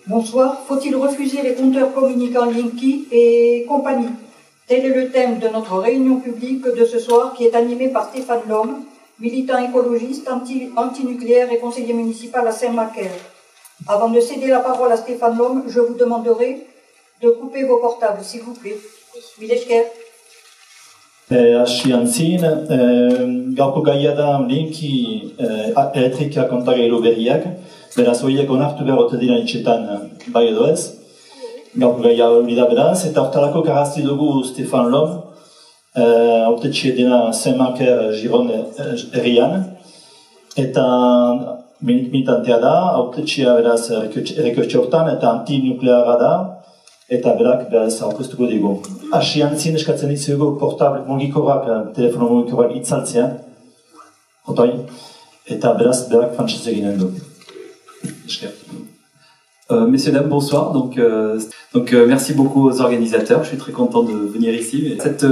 Bonsoir. Faut-il refuser les compteurs communicants Linky et compagnie? Tel est le thème de notre réunion publique de ce soir qui est animée par Stéphane Lhomme, militant écologiste, antinucléaire et conseiller municipal à Saint-Macaire. Avant de céder la parole à Stéphane Lhomme, je vous demanderai de couper vos portables, s'il vous plaît. Milesker. Hasi antzin, gaurko gaia da linki elektrika kontagailu berriak, beraz horiek onartu behar ote dira itxetan bai edo ez. Gaurko gaia hori da beraz, eta hortarako karrazti dugu Stéphane Lhomme, autetxe dena Saint-Macaire Giron herrian, eta militantea da, autetxea beraz errekertxe hortan, eta antinukleara da, eta berak beraz aurkeztuko digu. Hasi antzin eskatzen dizugu portable mugikorak, telefono mugikorak itzaltzea, otoi, eta beraz berak frantzez eginen du. Messieurs, dames, bonsoir. Donc, merci beaucoup aux organisateurs. Je suis très content de venir ici. Cette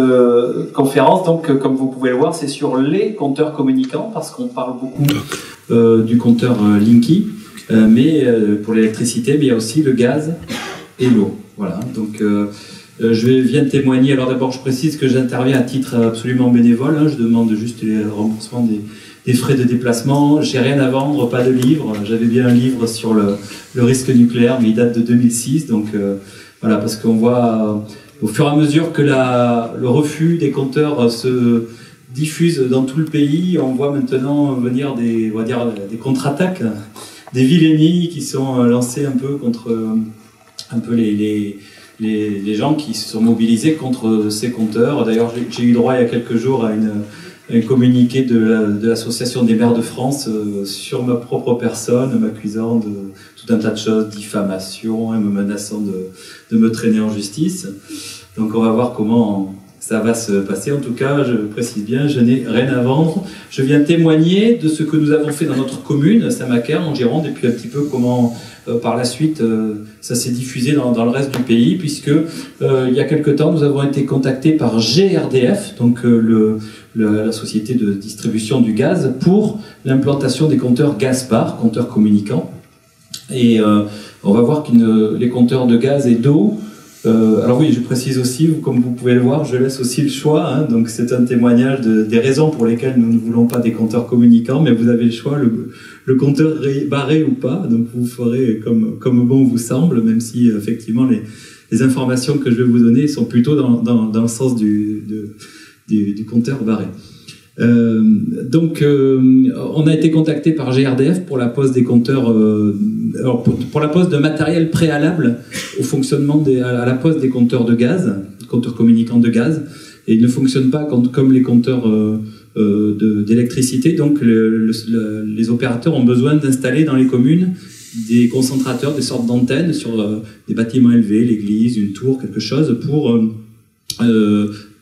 conférence, donc, comme vous pouvez le voir, c'est sur les compteurs communicants, parce qu'on parle beaucoup du compteur Linky, mais pour l'électricité, mais il y a aussi le gaz et l'eau. Voilà. Donc, je viens de témoigner. Alors d'abord, je précise que j'interviens à titre absolument bénévole. Hein. Je demande juste les remboursements des frais de déplacement. J'ai rien à vendre, pas de livre. J'avais bien un livre sur le risque nucléaire, mais il date de 2006. Donc voilà, parce qu'on voit au fur et à mesure que le refus des compteurs se diffuse dans tout le pays, on voit maintenant venir des contre-attaques, des vilainies qui sont lancées un peu contre un peu les gens qui se sont mobilisés contre ces compteurs. D'ailleurs, j'ai eu droit il y a quelques jours à un communiqué de l'Association des maires de France sur ma propre personne, m'accusant de tout un tas de choses, diffamation, et me menaçant de me traîner en justice. Donc on va voir comment ça va se passer. En tout cas, je précise bien, je n'ai rien à vendre. Je viens témoigner de ce que nous avons fait dans notre commune, Saint-Macaire, en Gironde, et puis un petit peu comment, par la suite, ça s'est diffusé dans le reste du pays, puisque il y a quelque temps, nous avons été contactés par GRDF, donc la société de distribution du gaz, pour l'implantation des compteurs Gaspard, compteurs communicants. Et on va voir que les compteurs de gaz et d'eau, alors oui, je précise aussi, comme vous pouvez le voir, je laisse aussi le choix, hein, donc c'est un témoignage des raisons pour lesquelles nous ne voulons pas des compteurs communicants, mais vous avez le choix, le compteur barré ou pas, donc vous ferez comme bon vous semble, même si effectivement les informations que je vais vous donner sont plutôt dans le sens du compteur barré. Donc, on a été contacté par GRDF pour la pose des compteurs, pour la pose de matériel préalable au fonctionnement à la pose des compteurs de gaz, compteurs communicants de gaz, et ils ne fonctionnent pas comme les compteurs d'électricité. Donc, les opérateurs ont besoin d'installer dans les communes des concentrateurs, des sortes d'antennes sur des bâtiments élevés, l'église, une tour, quelque chose, pour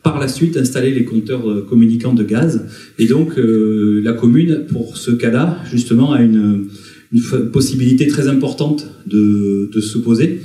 par la suite installer les compteurs communicants de gaz. Et donc la commune, pour ce cas-là, justement, a une possibilité très importante de s'opposer,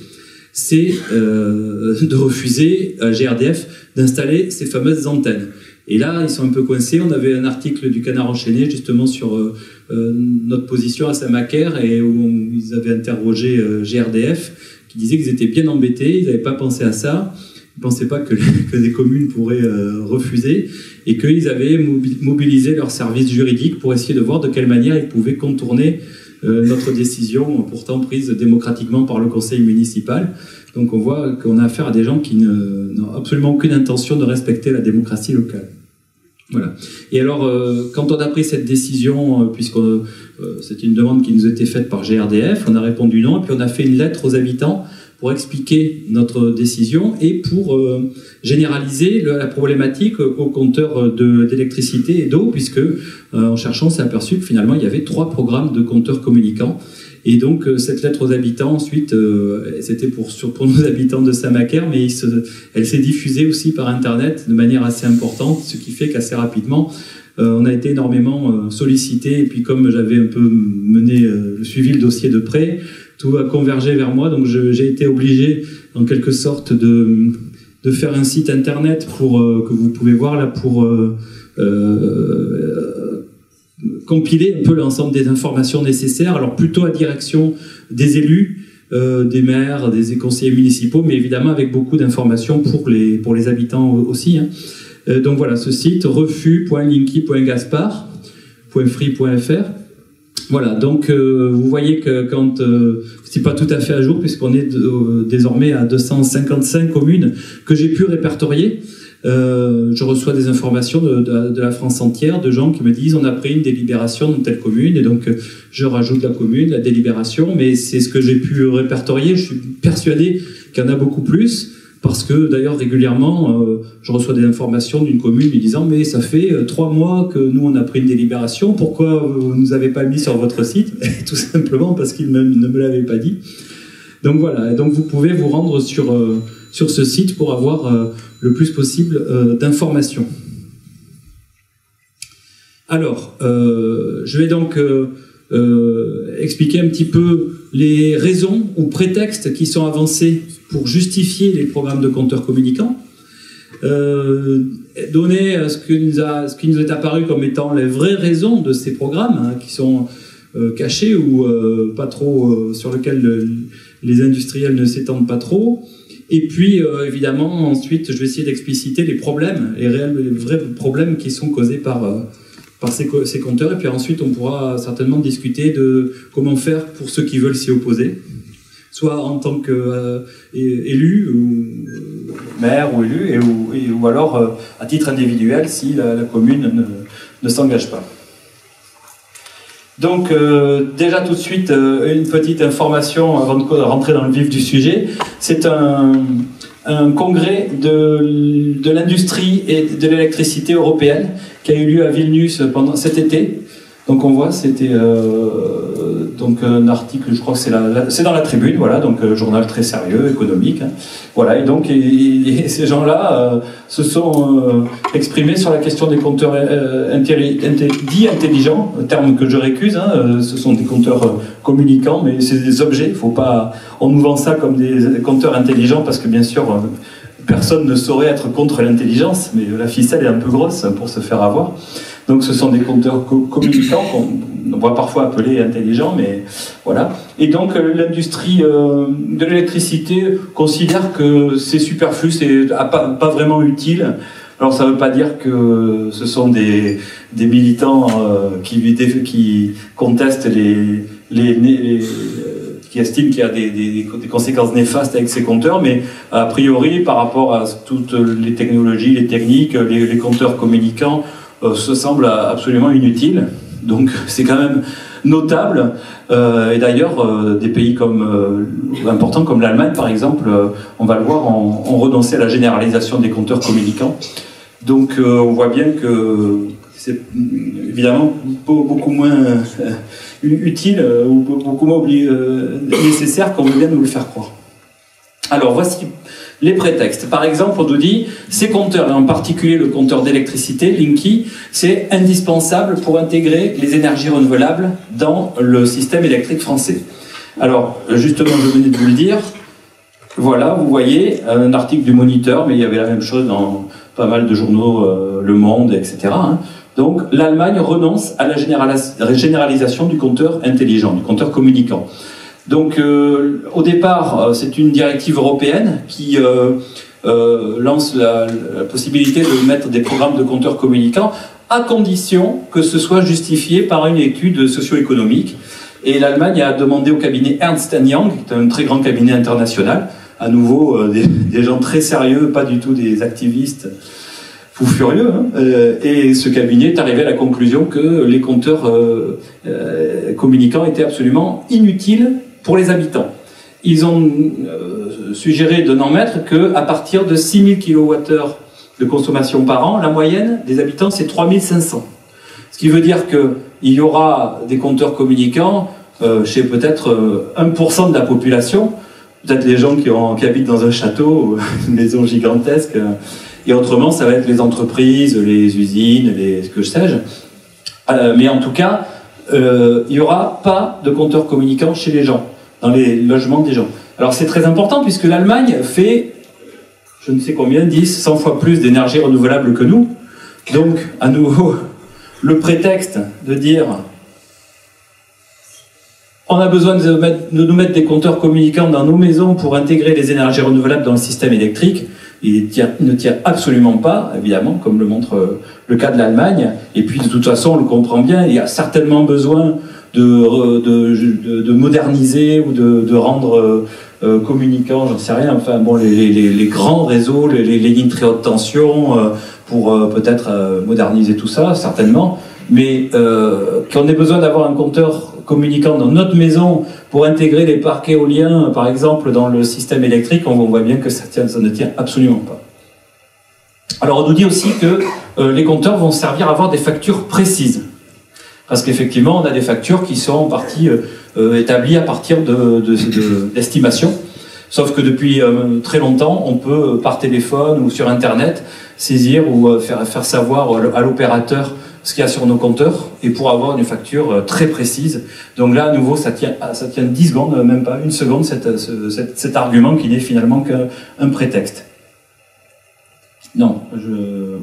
c'est de refuser à GRDF d'installer ces fameuses antennes. Et là, ils sont un peu coincés. On avait un article du Canard enchaîné justement sur notre position à Saint-Macaire, et où ils avaient interrogé GRDF, qui disait qu'ils étaient bien embêtés, ils n'avaient pas pensé à ça. Ils ne pensaient pas que des communes pourraient refuser, et qu'ils avaient mobilisé leurs services juridiques pour essayer de voir de quelle manière ils pouvaient contourner notre décision, pourtant prise démocratiquement par le conseil municipal. Donc on voit qu'on a affaire à des gens qui n'ont absolument aucune intention de respecter la démocratie locale. Voilà. Et alors, quand on a pris cette décision, puisque c'était une demande qui nous était faite par GRDF, on a répondu non, et puis on a fait une lettre aux habitants pour expliquer notre décision et pour généraliser la problématique aux compteurs d'électricité et d'eau, puisque en cherchant, on s'est aperçu que finalement il y avait 3 programmes de compteurs communicants. Et donc cette lettre aux habitants, ensuite, c'était pour nos habitants de Saint-Macaire, mais elle s'est diffusée aussi par Internet de manière assez importante, ce qui fait qu'assez rapidement, on a été énormément sollicité. Et puis comme j'avais un peu mené suivi le dossier de près, tout a convergé vers moi, donc j'ai été obligé, en quelque sorte, de faire un site internet que vous pouvez voir là, pour compiler un peu l'ensemble des informations nécessaires, alors plutôt à direction des élus, des maires, des conseillers municipaux, mais évidemment avec beaucoup d'informations pour les habitants aussi. Donc voilà, ce site, refus.linky.gaspard.free.fr. Voilà, donc vous voyez que quand c'est pas tout à fait à jour puisqu'on est désormais à 255 communes que j'ai pu répertorier. Je reçois des informations de la France entière, de gens qui me disent on a pris une délibération dans telle commune et donc je rajoute la commune, la délibération, mais c'est ce que j'ai pu répertorier. Je suis persuadé qu'il y en a beaucoup plus. Parce que d'ailleurs régulièrement, je reçois des informations d'une commune me disant mais ça fait 3 mois que nous on a pris une délibération, pourquoi vous ne nous avez pas mis sur votre site? Tout simplement parce qu'ils ne me l'avaient pas dit. Donc voilà, et donc vous pouvez vous rendre sur ce site pour avoir le plus possible d'informations. Alors, je vais donc expliquer un petit peu les raisons ou prétextes qui sont avancés pour justifier les programmes de compteurs communicants, donner ce qui nous est apparu comme étant les vraies raisons de ces programmes, qui sont cachés ou pas trop, sur lesquels les industriels ne s'étendent pas trop. Et puis, évidemment, ensuite, je vais essayer d'expliciter les problèmes, les vrais problèmes qui sont causés par ces compteurs. Et puis ensuite, on pourra certainement discuter de comment faire pour ceux qui veulent s'y opposer, soit en tant qu'élu, ou maire ou élu, ou alors à titre individuel si la commune ne s'engage pas. Donc déjà tout de suite, une petite information avant de rentrer dans le vif du sujet. C'est un congrès de l'industrie et de l'électricité européenne qui a eu lieu à Vilnius pendant cet été. Donc on voit, c'était donc un article, je crois que c'est dans la Tribune, voilà, donc journal très sérieux, économique. Hein. Voilà, et donc ces gens-là se sont exprimés sur la question des compteurs dits intelligents, un terme que je récuse. Hein, ce sont des compteurs communicants, mais c'est des objets. Faut pas, on nous vend ça comme des compteurs intelligents parce que bien sûr. Personne ne saurait être contre l'intelligence, mais la ficelle est un peu grosse pour se faire avoir. Donc ce sont des compteurs communicants qu'on va parfois appeler intelligents, mais voilà. Et donc l'industrie de l'électricité considère que c'est superflu, c'est pas vraiment utile. Alors ça ne veut pas dire que ce sont des militants qui contestent qui estiment qu'il y a des conséquences néfastes avec ces compteurs, mais a priori, par rapport à toutes les technologies, les techniques, les compteurs communicants se semblent absolument inutiles. Donc c'est quand même notable. Et d'ailleurs, des pays importants comme l'Allemagne, par exemple, on va le voir, ont renoncé à la généralisation des compteurs communicants. Donc on voit bien que c'est évidemment beaucoup moins utile ou beaucoup moins nécessaire qu'on veut bien nous le faire croire. Alors voici les prétextes. Par exemple, on nous dit ces compteurs, et en particulier le compteur d'électricité, Linky, c'est indispensable pour intégrer les énergies renouvelables dans le système électrique français. Alors, justement, je venais de vous le dire, voilà, vous voyez un article du Moniteur, mais il y avait la même chose dans pas mal de journaux, Le Monde, etc. Hein. Donc, l'Allemagne renonce à la généralisation du compteur intelligent, du compteur communicant. Donc, au départ, c'est une directive européenne qui lance la possibilité de mettre des programmes de compteurs communicants à condition que ce soit justifié par une étude socio-économique. Et l'Allemagne a demandé au cabinet Ernst & Young, qui est un très grand cabinet international, à nouveau des gens très sérieux, pas du tout des activistes fous furieux, hein. Et ce cabinet est arrivé à la conclusion que les compteurs communicants étaient absolument inutiles pour les habitants. Ils ont suggéré de n'en mettre qu'à partir de 6000 kWh de consommation par an. La moyenne des habitants, c'est 3500. Ce qui veut dire qu'il y aura des compteurs communicants chez peut-être 1% de la population, peut-être les gens qui habitent dans un château, une maison gigantesque, et autrement, ça va être les entreprises, les usines, ce que sais-je. Mais en tout cas, il n'y aura pas de compteurs communicants chez les gens, dans les logements des gens. Alors c'est très important puisque l'Allemagne fait, je ne sais combien, 10, 100 fois plus d'énergie renouvelable que nous. Donc, à nouveau, le prétexte de dire On a besoin de nous mettre des compteurs communicants dans nos maisons pour intégrer les énergies renouvelables dans le système électrique. Il ne tient absolument pas, évidemment, comme le montre le cas de l'Allemagne. Et puis, de toute façon, on le comprend bien, il y a certainement besoin de moderniser ou de rendre communicants, j'en sais rien, enfin, bon, les grands réseaux, les lignes très haute tension, pour peut-être moderniser tout ça, certainement. Mais qu'on ait besoin d'avoir un compteur communicant dans notre maison pour intégrer les parcs éoliens, par exemple, dans le système électrique, on voit bien que ça ne tient absolument pas. Alors on nous dit aussi que les compteurs vont servir à avoir des factures précises. Parce qu'effectivement, on a des factures qui sont en partie établies à partir d'estimations. Sauf que depuis très longtemps, on peut, par téléphone ou sur Internet, saisir ou faire savoir à l'opérateur ce qu'il y a sur nos compteurs, et pour avoir une facture très précise. Donc là, à nouveau, ça tient 10 secondes, même pas une seconde, cet argument qui n'est finalement qu'un prétexte. Non,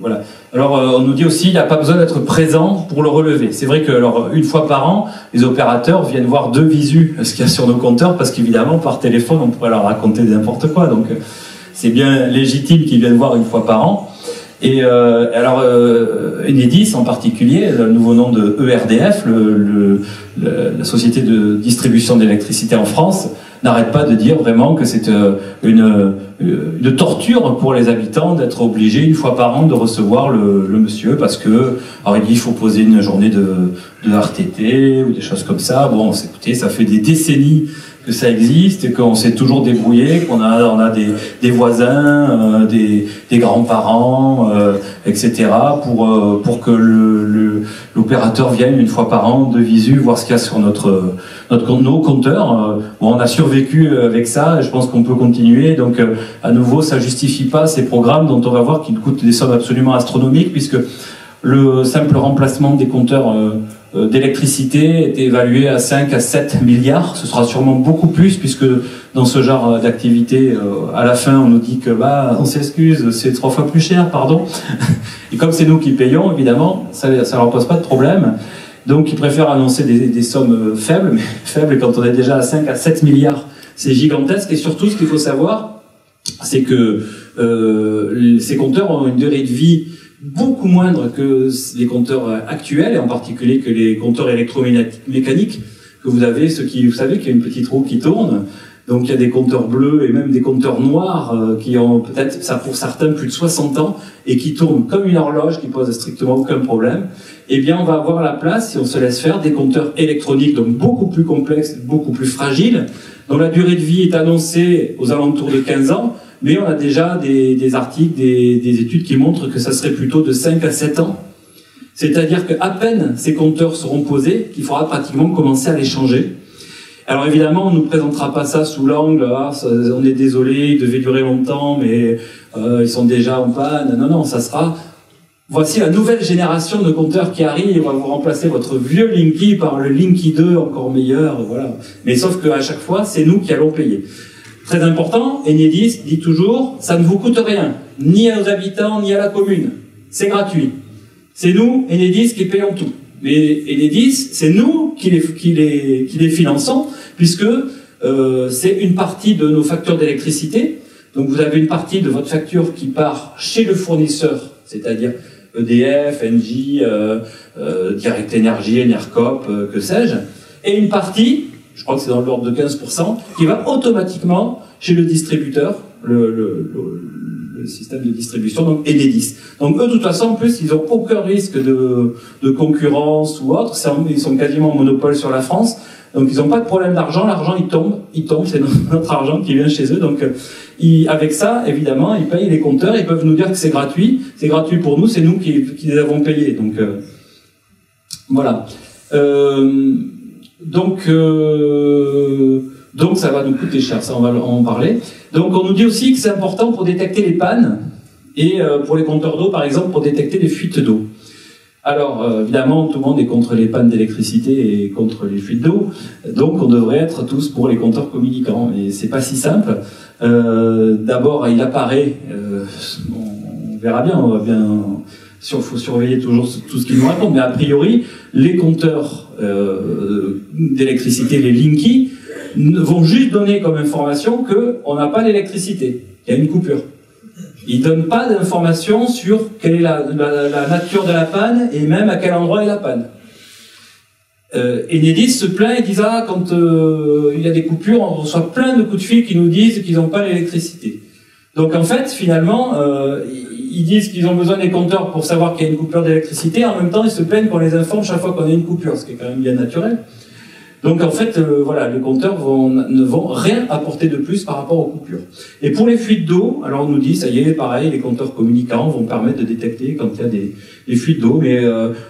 voilà. Alors, on nous dit aussi, il n'y a pas besoin d'être présent pour le relever. C'est vrai que, alors, une fois par an, les opérateurs viennent voir de visu ce qu'il y a sur nos compteurs, parce qu'évidemment, par téléphone, on pourrait leur raconter n'importe quoi. Donc, c'est bien légitime qu'ils viennent voir une fois par an. Et alors, Enedis en particulier, le nouveau nom de ERDF, la société de distribution d'électricité en France, n'arrête pas de dire vraiment que c'est une torture pour les habitants d'être obligés une fois par an de recevoir le monsieur, parce que, alors il dit, il faut poser une journée de RTT ou des choses comme ça. Bon, écoutez, ça fait des décennies que ça existe et qu'on s'est toujours débrouillé, qu'on a des voisins, des grands-parents, etc. pour que l'opérateur vienne une fois par an de visu voir ce qu'il y a sur nos compteurs. Bon, on a survécu avec ça, et je pense qu'on peut continuer. Donc, à nouveau, ça justifie pas ces programmes dont on va voir qu'ils coûtent des sommes absolument astronomiques, puisque le simple remplacement des compteurs d'électricité était évalué à 5 à 7 milliards. Ce sera sûrement beaucoup plus, puisque dans ce genre d'activité, à la fin, on nous dit que on s'excuse, c'est 3 fois plus cher, pardon. Et comme c'est nous qui payons, évidemment, ça leur pose pas de problème. Donc, ils préfèrent annoncer des sommes faibles, mais faibles quand on est déjà à 5 à 7 milliards. C'est gigantesque. Et surtout, ce qu'il faut savoir, c'est que ces compteurs ont une durée de vie beaucoup moindre que les compteurs actuels, et en particulier que les compteurs électromécaniques que vous avez, vous savez qu'il y a une petite roue qui tourne. Donc il y a des compteurs bleus et même des compteurs noirs qui ont peut-être, ça pour certains, plus de 60 ans et qui tournent comme une horloge, qui pose strictement aucun problème. Eh bien, on va avoir la place, si on se laisse faire, des compteurs électroniques, donc beaucoup plus complexes, beaucoup plus fragiles, dont la durée de vie est annoncée aux alentours de 15 ans, mais on a déjà des articles, des études qui montrent que ça serait plutôt de 5 à 7 ans. C'est-à-dire qu'à peine ces compteurs seront posés, qu'il faudra pratiquement commencer à les changer. Alors évidemment, on ne nous présentera pas ça sous l'angle, on est désolé, ils devaient durer longtemps, mais ils sont déjà en panne. Non, non, ça sera... Voici la nouvelle génération de compteurs qui arrive, on va vous remplacer votre vieux Linky par le Linky 2, encore meilleur, voilà. Mais sauf qu'à chaque fois, c'est nous qui allons payer. Très important, Enedis dit toujours, ça ne vous coûte rien, ni aux habitants, ni à la commune. C'est gratuit. C'est nous, Enedis, qui payons tout. Mais Enedis, c'est nous qui les finançons, puisque c'est une partie de nos factures d'électricité. Donc vous avez une partie de votre facture qui part chez le fournisseur, c'est-à-dire EDF, Engie, Direct Énergie, Enercop, que sais-je, et une partie, je crois que c'est dans l'ordre de 15%, qui va automatiquement chez le distributeur, le système de distribution, donc Enedis. Donc eux, de toute façon, en plus, ils n'ont aucun risque de concurrence ou autre, ils sont quasiment en monopole sur la France, donc ils n'ont pas de problème d'argent, l'argent il tombe, c'est notre argent qui vient chez eux, donc avec ça, évidemment, ils payent les compteurs, ils peuvent nous dire que c'est gratuit pour nous, c'est nous qui les avons payés, donc voilà. Donc ça va nous coûter cher, ça on va en parler. Donc on nous dit aussi que c'est important pour détecter les pannes et pour les compteurs d'eau par exemple pour détecter les fuites d'eau. Alors évidemment tout le monde est contre les pannes d'électricité et contre les fuites d'eau, donc on devrait être tous pour les compteurs communicants. Et c'est pas si simple. D'abord il apparaît, on verra bien, on va bien Il faut surveiller toujours tout ce qu'ils nous racontent, mais a priori, les compteurs d'électricité, les Linky, vont juste donner comme information qu'on n'a pas d'électricité, qu'il y a une coupure. Ils ne donnent pas d'informations sur quelle est la nature de la panne et même à quel endroit est la panne. Enedis se plaint et dit quand il y a des coupures, on reçoit plein de coups de fil qui nous disent qu'ils n'ont pas l'électricité. Donc en fait, finalement, ils disent qu'ils ont besoin des compteurs pour savoir qu'il y a une coupure d'électricité, en même temps ils se plaignent qu'on les informe chaque fois qu'on a une coupure, ce qui est quand même bien naturel. Donc en fait, voilà, les compteurs ne vont rien apporter de plus par rapport aux coupures. Et pour les fuites d'eau, alors on nous dit, ça y est, pareil, les compteurs communicants vont permettre de détecter quand il y a des fuites d'eau, mais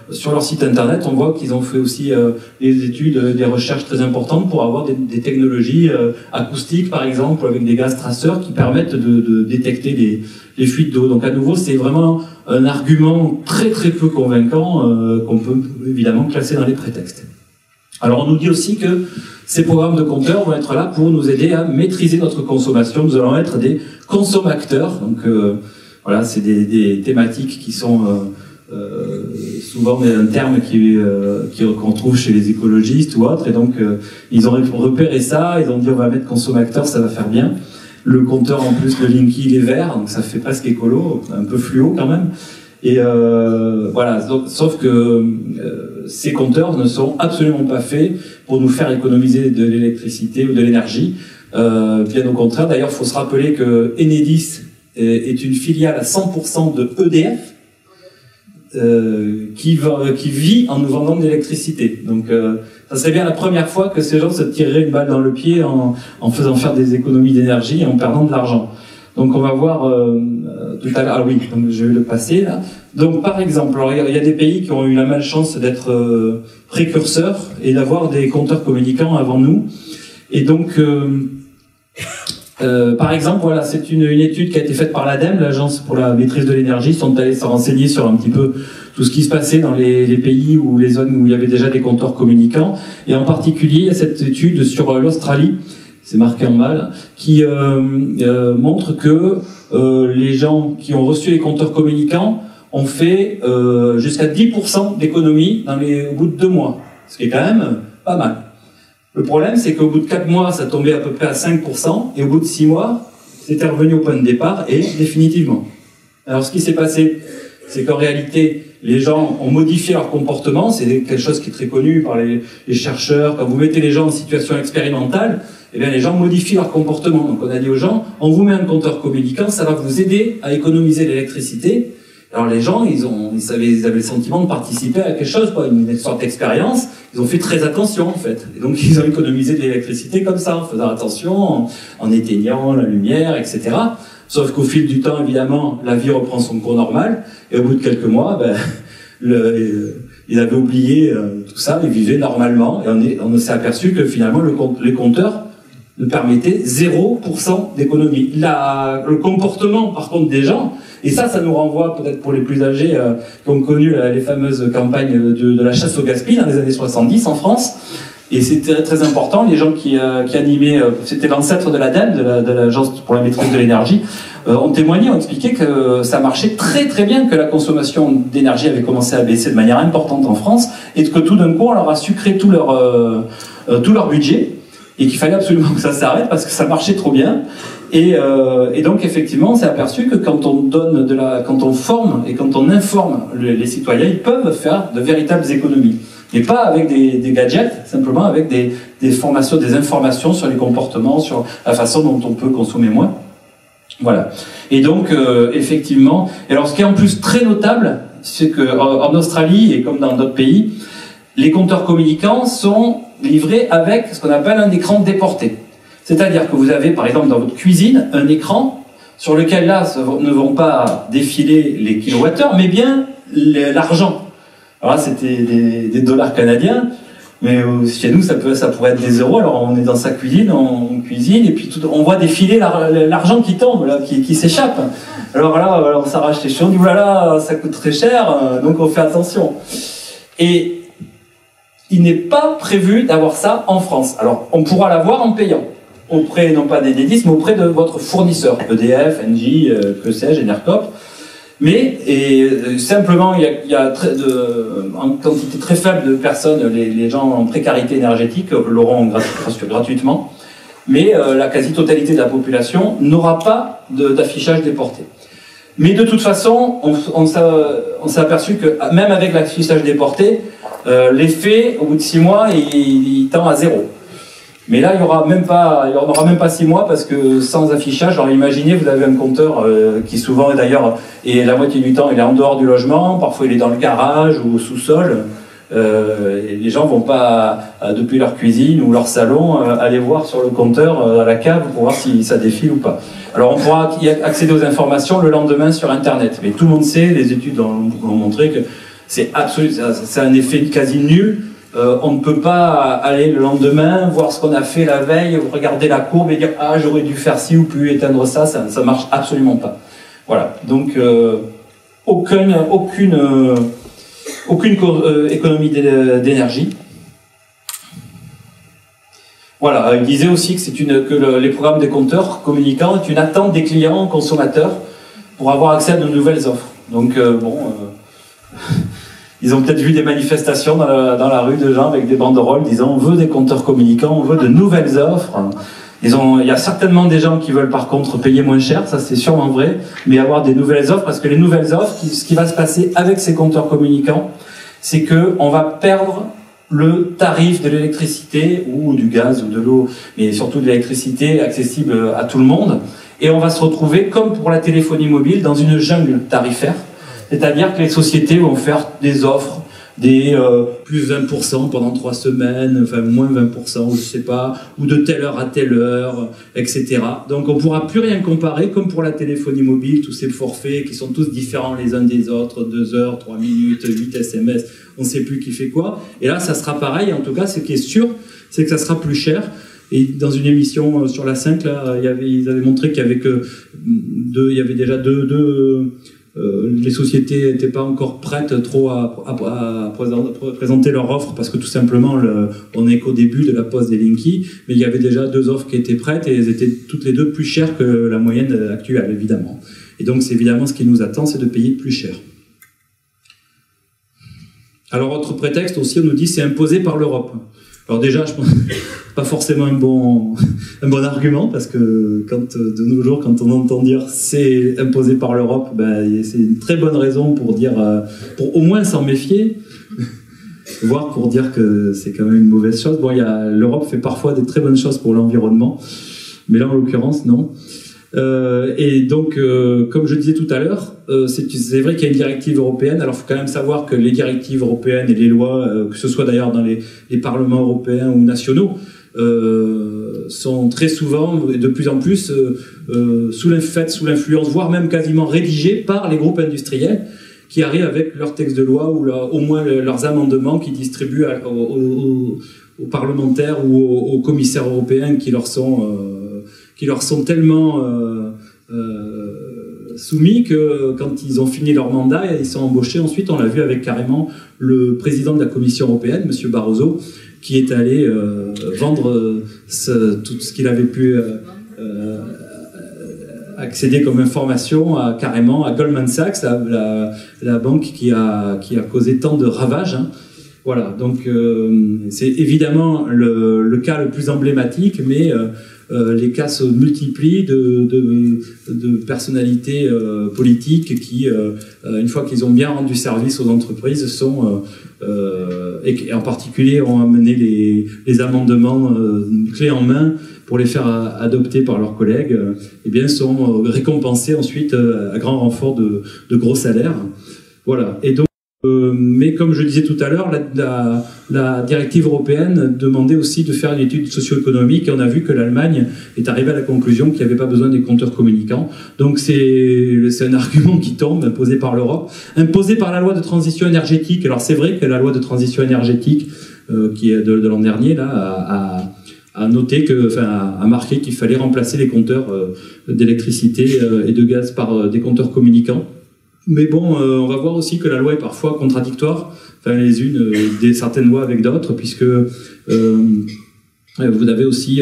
sur leur site internet, on voit qu'ils ont fait aussi des études, des recherches très importantes pour avoir des technologies acoustiques, par exemple, avec des gaz traceurs qui permettent de détecter les fuites d'eau. Donc à nouveau, c'est vraiment un argument très très peu convaincant qu'on peut évidemment classer dans les prétextes. Alors on nous dit aussi que ces programmes de compteurs vont être là pour nous aider à maîtriser notre consommation. Nous allons être des consommateurs. Donc voilà, c'est des thématiques qui sont souvent un terme qu'on trouve chez les écologistes ou autres. Et donc ils ont repéré ça, ils ont dit on va mettre consommateur, ça va faire bien. Le compteur en plus, le Linky, il est vert, donc ça fait presque écolo, un peu fluo quand même. Et voilà, donc, sauf que ces compteurs ne sont absolument pas faits pour nous faire économiser de l'électricité ou de l'énergie. Bien au contraire, d'ailleurs, il faut se rappeler que Enedis est une filiale à 100% de EDF qui vit en nous vendant de l'électricité. Donc ça serait bien la première fois que ces gens se tireraient une balle dans le pied en faisant faire des économies d'énergie et en perdant de l'argent. Donc on va voir tout à l'heure. Ah oui, donc je vais le passer là. Donc par exemple, alors, il y a des pays qui ont eu la malchance d'être précurseurs et d'avoir des compteurs communicants avant nous. Et donc par exemple, voilà, c'est une étude qui a été faite par l'ADEME, l'Agence pour la maîtrise de l'énergie. Ils sont allés se renseigner sur un petit peu tout ce qui se passait dans les pays ou les zones où il y avait déjà des compteurs communicants. Et en particulier, il y a cette étude sur l'Australie, c'est marqué en mal, qui montre que les gens qui ont reçu les compteurs communicants ont fait jusqu'à 10% d'économie au bout de 2 mois, ce qui est quand même pas mal. Le problème, c'est qu'au bout de 4 mois, ça tombait à peu près à 5%, et au bout de 6 mois, c'était revenu au point de départ, et définitivement. Alors ce qui s'est passé, c'est qu'en réalité, les gens ont modifié leur comportement, c'est quelque chose qui est très connu par les chercheurs. Quand vous mettez les gens en situation expérimentale, eh bien les gens modifient leur comportement. Donc on a dit aux gens, on vous met un compteur communicant, ça va vous aider à économiser l'électricité. Alors les gens, ils avaient le sentiment de participer à quelque chose, quoi, une sorte d'expérience. Ils ont fait très attention en fait. Et donc ils ont économisé de l'électricité comme ça, en faisant attention, en éteignant la lumière, etc. Sauf qu'au fil du temps, évidemment, la vie reprend son cours normal. Et au bout de quelques mois, ils avaient oublié tout ça, ils vivaient normalement. Et on s'est aperçu que finalement, les compteurs ne permettaient 0% d'économie. Le comportement, par contre, des gens, et ça nous renvoie peut-être pour les plus âgés qui ont connu les fameuses campagnes de la chasse au gaspillage dans les années 70 en France. Et c'était très important, les gens qui animaient, c'était l'ancêtre de l'ADEME, de l'Agence pour la maîtrise de l'énergie, ont témoigné, ont expliqué que ça marchait très très bien, que la consommation d'énergie avait commencé à baisser de manière importante en France, et que tout d'un coup on leur a sucré tout leur budget, et qu'il fallait absolument que ça s'arrête parce que ça marchait trop bien. Et donc effectivement, on s'est aperçu que quand on forme et quand on informe les citoyens, ils peuvent faire de véritables économies. Et pas avec des gadgets, simplement avec des formations, des informations sur les comportements, sur la façon dont on peut consommer moins. Voilà. Et donc, effectivement, et alors ce qui est en plus très notable, c'est qu'en Australie, et comme dans d'autres pays, les compteurs communicants sont livrés avec ce qu'on appelle un écran déporté. C'est-à-dire que vous avez, par exemple, dans votre cuisine, un écran sur lequel, là, ne vont pas défiler les kilowattheures, mais bien l'argent. Alors là, c'était des dollars canadiens, mais chez nous, ça pourrait être des euros. Alors on est dans sa cuisine, on cuisine, et puis on voit défiler l'argent qui tombe, là, qui s'échappe. Alors là, on s'arrache les cheveux, on dit, oulala, ça coûte très cher, donc on fait attention. Et il n'est pas prévu d'avoir ça en France. Alors, on pourra l'avoir en payant, auprès, non pas d'Enedis, mais auprès de votre fournisseur, EDF, Engie, que sais-je, Enercop. Mais simplement, il y a en quantité très faible de personnes, les gens en précarité énergétique l'auront gratuitement, mais la quasi-totalité de la population n'aura pas d'affichage déporté. Mais de toute façon, on s'est aperçu que même avec l'affichage déporté, l'effet, au bout de 6 mois, il tend à 0. Mais là, il n'y aura même pas 6 mois parce que sans affichage, alors imaginez, vous avez un compteur qui souvent, d'ailleurs, et la moitié du temps, il est en dehors du logement, parfois il est dans le garage ou au sous-sol. Et les gens vont pas, depuis leur cuisine ou leur salon, aller voir sur le compteur à la cave pour voir si ça défile ou pas. Alors on pourra y accéder aux informations le lendemain sur Internet. Mais tout le monde sait, les études ont montré que c'est un effet quasi nul. On ne peut pas aller le lendemain, voir ce qu'on a fait la veille, regarder la courbe et dire « Ah, j'aurais dû faire ci ou pu éteindre ça », ça marche absolument pas. Voilà, donc aucune économie d'énergie. Voilà, il disait aussi que les programmes des compteurs communicants est une attente des clients, consommateurs, pour avoir accès à de nouvelles offres. Donc ils ont peut-être vu des manifestations dans la rue de gens avec des banderoles disant « On veut des compteurs communicants, on veut de nouvelles offres ». Il y a certainement des gens qui veulent par contre payer moins cher, ça c'est sûrement vrai, mais avoir des nouvelles offres, parce que les nouvelles offres, ce qui va se passer avec ces compteurs communicants, c'est qu'on va perdre le tarif de l'électricité ou du gaz ou de l'eau, mais surtout de l'électricité accessible à tout le monde, et on va se retrouver, comme pour la téléphonie mobile, dans une jungle tarifaire. C'est-à-dire que les sociétés vont faire des offres, des plus 20% pendant 3 semaines, enfin moins 20%, je sais pas, ou de telle heure à telle heure, etc. Donc on pourra plus rien comparer, comme pour la téléphonie mobile, tous ces forfaits qui sont tous différents les uns des autres, 2 heures, 3 minutes, 8 SMS, on sait plus qui fait quoi. Et là, ça sera pareil, en tout cas, ce qui est sûr, c'est que ça sera plus cher. Et dans une émission sur la 5, là, ils avaient montré qu'il y avait il y avait déjà les sociétés n'étaient pas encore prêtes trop à présenter leur offre parce que tout simplement on n'est qu'au début de la pose des Linky, mais il y avait déjà 2 offres qui étaient prêtes et elles étaient toutes les 2 plus chères que la moyenne actuelle évidemment. Et donc c'est évidemment ce qui nous attend, c'est de payer plus cher. Alors autre prétexte aussi, on nous dit c'est imposé par l'Europe. Alors déjà, je pense pas forcément un bon argument parce que de nos jours, quand on entend dire c'est imposé par l'Europe, c'est une très bonne raison pour dire, pour au moins s'en méfier, voire pour dire que c'est quand même une mauvaise chose. Bon, l'Europe fait parfois des très bonnes choses pour l'environnement, mais là en l'occurrence non. Et donc, comme je disais tout à l'heure, c'est vrai qu'il y a une directive européenne. Alors, il faut quand même savoir que les directives européennes et les lois, que ce soit d'ailleurs dans les parlements européens ou nationaux, sont très souvent, et de plus en plus, sous l'influence, voire même quasiment rédigées par les groupes industriels qui arrivent avec leur texte de loi ou au moins leurs amendements qui distribuent aux parlementaires ou aux commissaires européens qui leur sont tellement soumis que quand ils ont fini leur mandat, ils sont embauchés. Ensuite, on l'a vu avec carrément le président de la Commission européenne, M. Barroso, qui est allé vendre tout ce qu'il avait pu accéder comme information carrément à Goldman Sachs, la banque qui a causé tant de ravages. Hein. Voilà, donc c'est évidemment le cas le plus emblématique, mais les cas se multiplient de personnalités politiques qui, une fois qu'ils ont bien rendu service aux entreprises, et en particulier ont amené les amendements clés en main pour les faire adopter par leurs collègues, eh bien sont récompensés ensuite à grand renfort de gros salaires. Voilà, et donc mais comme je disais tout à l'heure, la directive européenne demandait aussi de faire une étude socio-économique et on a vu que l'Allemagne est arrivée à la conclusion qu'il n'y avait pas besoin des compteurs communicants. Donc c'est un argument qui tombe, imposé par l'Europe, imposé par la loi de transition énergétique. Alors c'est vrai que la loi de transition énergétique qui est de l'an dernier là, a marqué qu'il fallait remplacer les compteurs d'électricité et de gaz par des compteurs communicants. Mais bon, on va voir aussi que la loi est parfois contradictoire, enfin certaines lois avec d'autres, puisque vous avez aussi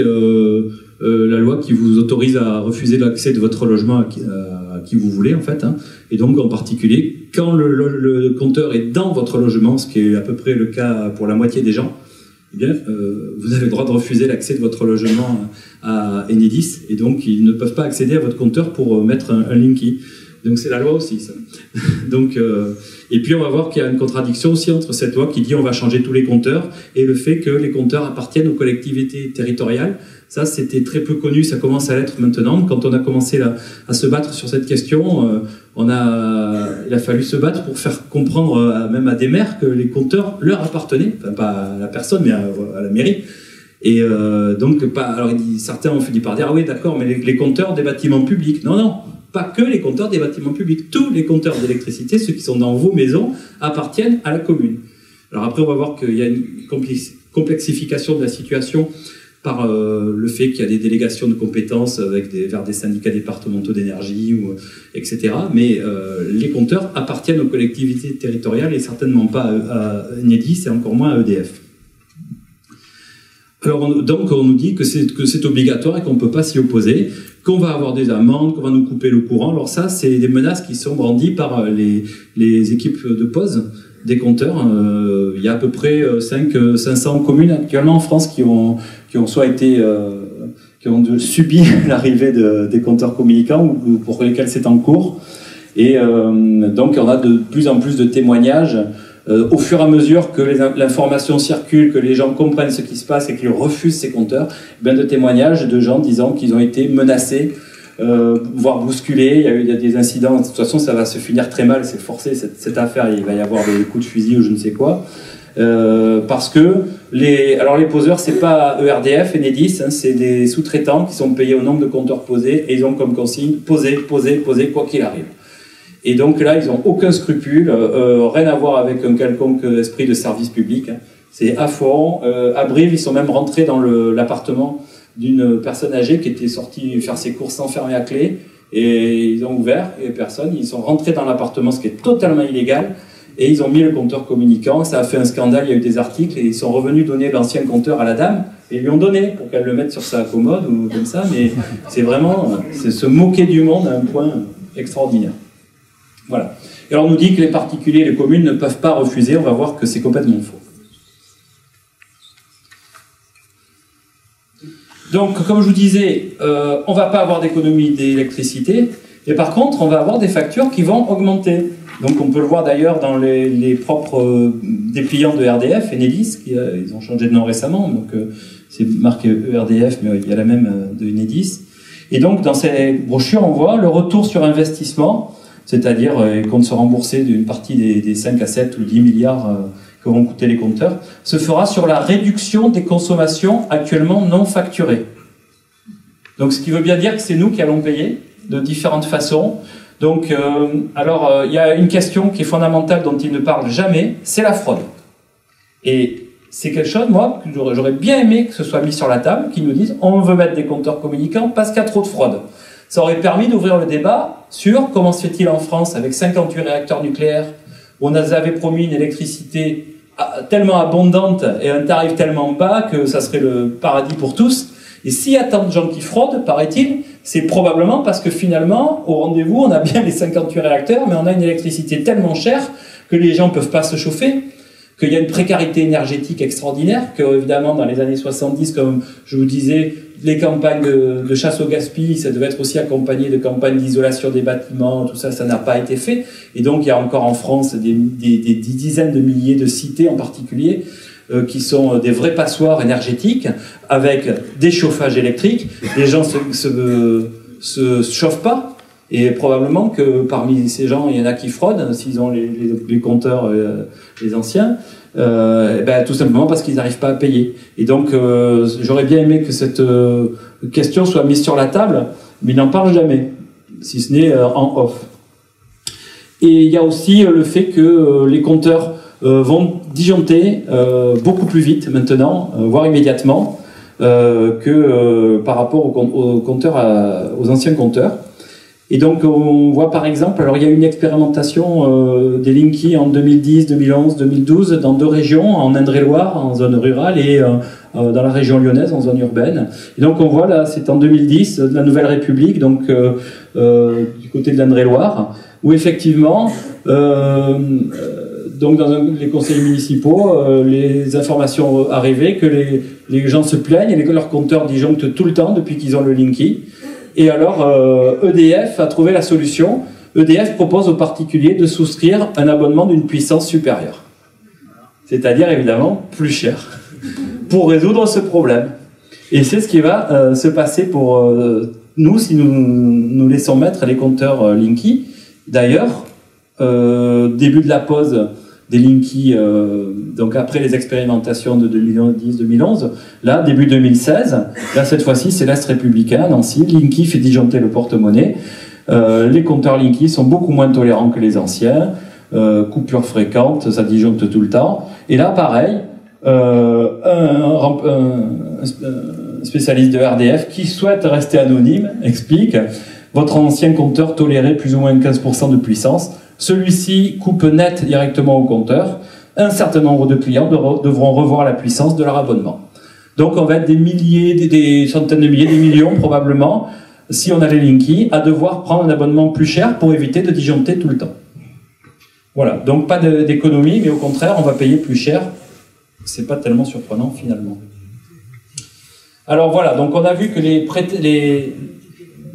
la loi qui vous autorise à refuser l'accès de votre logement à qui vous voulez en fait, hein, Et donc, en particulier, quand le compteur est dans votre logement, ce qui est à peu près le cas pour la moitié des gens, eh bien, vous avez le droit de refuser l'accès de votre logement à Enedis, et donc ils ne peuvent pas accéder à votre compteur pour mettre un Linky. Donc c'est la loi aussi, ça. Donc, et puis on va voir qu'il y a une contradiction aussi entre cette loi qui dit on va changer tous les compteurs et le fait que les compteurs appartiennent aux collectivités territoriales. Ça, c'était très peu connu, ça commence à l'être maintenant. Quand on a commencé à se battre sur cette question, il a fallu se battre pour faire comprendre même à des maires que les compteurs leur appartenaient, enfin pas à la personne, mais à la mairie. Et donc, alors certains ont fini par dire ah oui, d'accord, mais les compteurs des bâtiments publics. Non, non. Pas que les compteurs des bâtiments publics. Tous les compteurs d'électricité, ceux qui sont dans vos maisons, appartiennent à la commune. Alors après, on va voir qu'il y a une complexification de la situation par le fait qu'il y a des délégations de compétences vers des syndicats départementaux d'énergie, etc. Mais les compteurs appartiennent aux collectivités territoriales et certainement pas à Enedis et encore moins à EDF. Alors, donc, on nous dit que c'est obligatoire et qu'on ne peut pas s'y opposer, qu'on va avoir des amendes, qu'on va nous couper le courant. Alors ça, c'est des menaces qui sont brandies par les équipes de pause des compteurs. Il y a à peu près 500 communes actuellement en France qui ont soit été qui ont subi l'arrivée des compteurs communicants ou pour lesquels c'est en cours. Et donc, on a de plus en plus de témoignages. Au fur et à mesure que l'information circule, que les gens comprennent ce qui se passe et qu'ils refusent ces compteurs, de témoignages de gens disant qu'ils ont été menacés, voire bousculés. Il y a des incidents. De toute façon, ça va se finir très mal. C'est forcé cette affaire. Il va y avoir des coups de fusil ou je ne sais quoi. Parce que les poseurs, c'est pas ERDF, Enedis, c'est des sous-traitants qui sont payés au nombre de compteurs posés et ils ont comme consigne poser, quoi qu'il arrive. Et donc là, ils n'ont aucun scrupule, rien à voir avec un quelconque esprit de service public. C'est à fond. À Brive, ils sont même rentrés dans l'appartement d'une personne âgée qui était sortie faire ses courses sans fermer à clé. Et ils ont ouvert, et personne. Ils sont rentrés dans l'appartement, ce qui est totalement illégal. Et ils ont mis le compteur communicant. Ça a fait un scandale, il y a eu des articles. Et ils sont revenus donner l'ancien compteur à la dame. Et ils lui ont donné pour qu'elle le mette sur sa commode ou comme ça. Mais c'est vraiment se moquer du monde à un point extraordinaire. Voilà. Et alors on nous dit que les particuliers et les communes ne peuvent pas refuser. On va voir que c'est complètement faux. Donc, comme je vous disais, on ne va pas avoir d'économie d'électricité. Et par contre, on va avoir des factures qui vont augmenter. Donc, on peut le voir d'ailleurs dans les propres dépliants de RDF, Enedis, ils ont changé de nom récemment. Donc, c'est marqué ERDF, mais il y a la même de Enedis. Et donc, dans ces brochures, on voit le retour sur investissement, c'est-à-dire qu'on se rembourser d'une partie des 5 à 7 ou 10 milliards que vont coûter les compteurs, se fera sur la réduction des consommations actuellement non facturées. Donc, ce qui veut bien dire que c'est nous qui allons payer de différentes façons. Donc, il y a une question qui est fondamentale dont il ne parle jamais, c'est la fraude. Et c'est quelque chose, moi, que j'aurais bien aimé que ce soit mis sur la table, qui nous disent on veut mettre des compteurs communicants parce qu'il y a trop de fraude. Ça aurait permis d'ouvrir le débat sur comment se fait-il en France avec 58 réacteurs nucléaires où on avait promis une électricité tellement abondante et un tarif tellement bas que ça serait le paradis pour tous. Et s'il y a tant de gens qui fraudent, paraît-il, c'est probablement parce que finalement, au rendez-vous, on a bien les 58 réacteurs, mais on a une électricité tellement chère que les gens ne peuvent pas se chauffer, qu'il y a une précarité énergétique extraordinaire, que évidemment dans les années 70, comme je vous disais, les campagnes de chasse au gaspillage, ça devait être aussi accompagné de campagnes d'isolation des bâtiments, tout ça, ça n'a pas été fait. Et donc il y a encore en France des dizaines de milliers de cités en particulier qui sont des vrais passoires énergétiques avec des chauffages électriques. Les gens se chauffent pas. Et probablement que parmi ces gens, il y en a qui fraudent, s'ils ont les compteurs, les anciens, tout simplement parce qu'ils n'arrivent pas à payer. Et donc, j'aurais bien aimé que cette question soit mise sur la table, mais il n'en parle jamais, si ce n'est en off. Et il y a aussi le fait que les compteurs vont disjoncter beaucoup plus vite maintenant, voire immédiatement, que par rapport aux anciens compteurs. Et donc, on voit par exemple, alors il y a une expérimentation des Linky en 2010, 2011, 2012 dans 2 régions, en Indre-et-Loire, en zone rurale, et dans la région lyonnaise, en zone urbaine. Et donc, on voit là, c'est en 2010, la Nouvelle République, donc du côté de l'Indre-et-Loire, où effectivement, donc dans les conseils municipaux, les informations arrivaient que les gens se plaignent et leurs compteurs disjonctent tout le temps depuis qu'ils ont le Linky. Et alors, EDF a trouvé la solution. EDF propose aux particuliers de souscrire un abonnement d'une puissance supérieure. C'est-à-dire, évidemment, plus cher, pour résoudre ce problème. Et c'est ce qui va se passer pour nous, si nous laissons mettre les compteurs Linky. D'ailleurs, début de la pause des Linky, donc après les expérimentations de 2010-2011, là, début 2016, là, cette fois-ci, c'est l'Est républicain, Nancy, Linky fait disjoncter le porte-monnaie. Les compteurs Linky sont beaucoup moins tolérants que les anciens, coupures fréquentes, ça disjoncte tout le temps. Et là, pareil, un spécialiste de RDF qui souhaite rester anonyme explique: votre ancien compteur tolérait plus ou moins 15% de puissance. Celui-ci coupe net directement au compteur. Un certain nombre de clients devront revoir la puissance de leur abonnement. Donc on va être des milliers, des centaines de milliers, des millions probablement, si on a les Linky, à devoir prendre un abonnement plus cher pour éviter de disjoncter tout le temps. Voilà, donc pas d'économie, mais au contraire, on va payer plus cher. C'est pas tellement surprenant finalement. Alors voilà, donc on a vu que les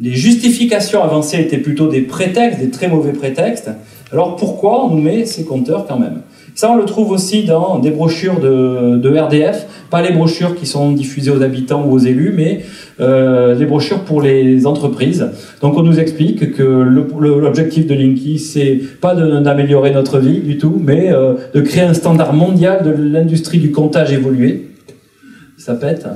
justifications avancées étaient plutôt des prétextes, des très mauvais prétextes. Alors pourquoi on nous met ces compteurs quand même? Ça, on le trouve aussi dans des brochures de RDF, pas les brochures qui sont diffusées aux habitants ou aux élus, mais les brochures pour les entreprises. Donc on nous explique que l'objectif de Linky, c'est pas d'améliorer notre vie du tout, mais de créer un standard mondial de l'industrie du comptage évolué. Ça pète.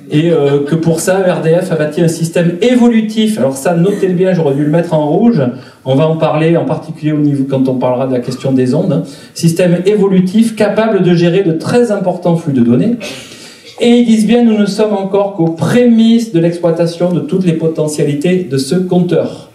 Et que pour ça, RDF a bâti un système évolutif. Alors ça, notez-le bien, j'aurais dû le mettre en rouge. On va en parler en particulier au niveau, quand on parlera de la question des ondes. Hein. Système évolutif capable de gérer de très importants flux de données. Et ils disent bien, nous ne sommes encore qu'aux prémices de l'exploitation de toutes les potentialités de ce compteur.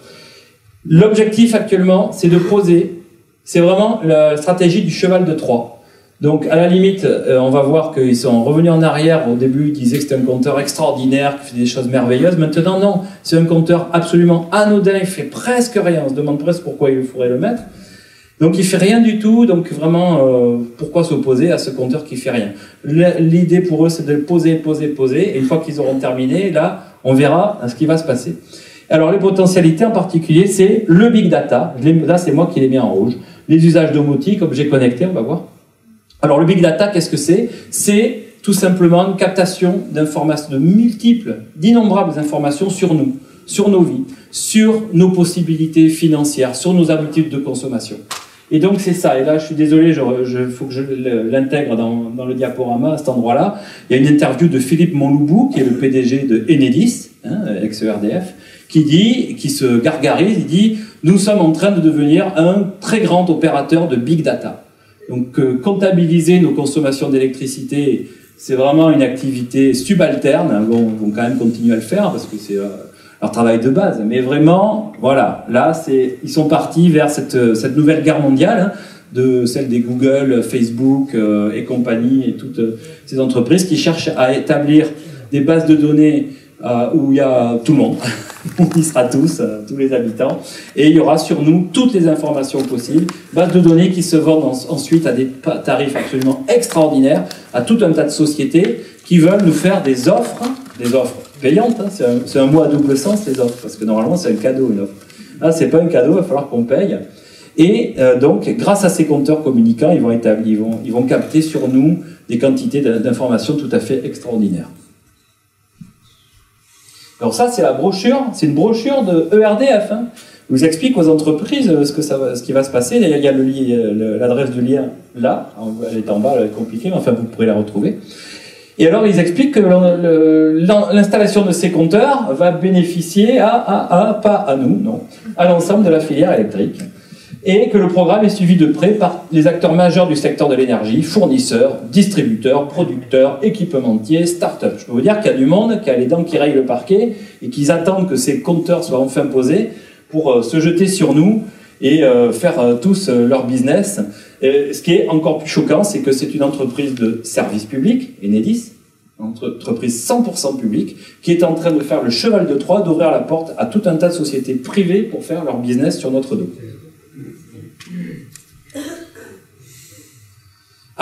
L'objectif actuellement, c'est de poser, c'est vraiment la stratégie du cheval de Troie. Donc, à la limite, on va voir qu'ils sont revenus en arrière. Au début, ils disaient que c'était un compteur extraordinaire, qui fait des choses merveilleuses. Maintenant, non. C'est un compteur absolument anodin. Il fait presque rien. On se demande presque pourquoi il faudrait le mettre. Donc, il fait rien du tout. Donc, vraiment, pourquoi s'opposer à ce compteur qui fait rien? L'idée pour eux, c'est de poser. Et une fois qu'ils auront terminé, là, on verra ce qui va se passer. Alors, les potentialités en particulier, c'est le big data. Là, c'est moi qui l'ai mis en rouge. Les usages domotiques, objets connectés, on va voir. Alors le big data, qu'est-ce que c'est? C'est tout simplement une captation d'informations, d'innombrables informations sur nous, sur nos vies, sur nos possibilités financières, sur nos habitudes de consommation. Et donc c'est ça. Et là, je suis désolé, il faut que je l'intègre dans le diaporama à cet endroit-là. Il y a une interview de Philippe Monloubou, qui est le PDG de Enedis, ex-ERDF, qui se gargarise, il dit « Nous sommes en train de devenir un très grand opérateur de big data ». Donc, comptabiliser nos consommations d'électricité, c'est vraiment une activité subalterne. Bon, ils vont quand même continuer à le faire parce que c'est leur travail de base. Mais vraiment, voilà, là, ils sont partis vers cette nouvelle guerre mondiale, de celle des Google, Facebook et compagnie, et toutes ces entreprises qui cherchent à établir des bases de données où il y a tout le monde. On y sera tous les habitants, et il y aura sur nous toutes les informations possibles, bases de données qui se vendent ensuite à des tarifs absolument extraordinaires à tout un tas de sociétés qui veulent nous faire des offres payantes, hein. C'est un mot à double sens, les offres, parce que normalement c'est un cadeau, une offre. Là, c'est pas un cadeau, il va falloir qu'on paye. Et donc, grâce à ces compteurs communicants, ils vont capter sur nous des quantités d'informations tout à fait extraordinaires. Alors ça, c'est la brochure, c'est une brochure de ERDF. Hein. Je vous explique aux entreprises ce qui va se passer. Il y a l'adresse du lien là, elle est en bas, elle est compliquée, mais enfin vous pourrez la retrouver. Et alors ils expliquent que l'installation de ces compteurs va bénéficier pas à nous, non, à l'ensemble de la filière électrique. Et que le programme est suivi de près par les acteurs majeurs du secteur de l'énergie, fournisseurs, distributeurs, producteurs, équipementiers, start-up. Je peux vous dire qu'il y a du monde qui a les dents qui rayent le parquet et qu'ils attendent que ces compteurs soient enfin posés pour se jeter sur nous et faire tous leur business. Et ce qui est encore plus choquant, c'est que c'est une entreprise de service public, Enedis, une entreprise 100% publique, qui est en train de faire le cheval de Troie, d'ouvrir la porte à tout un tas de sociétés privées pour faire leur business sur notre dos.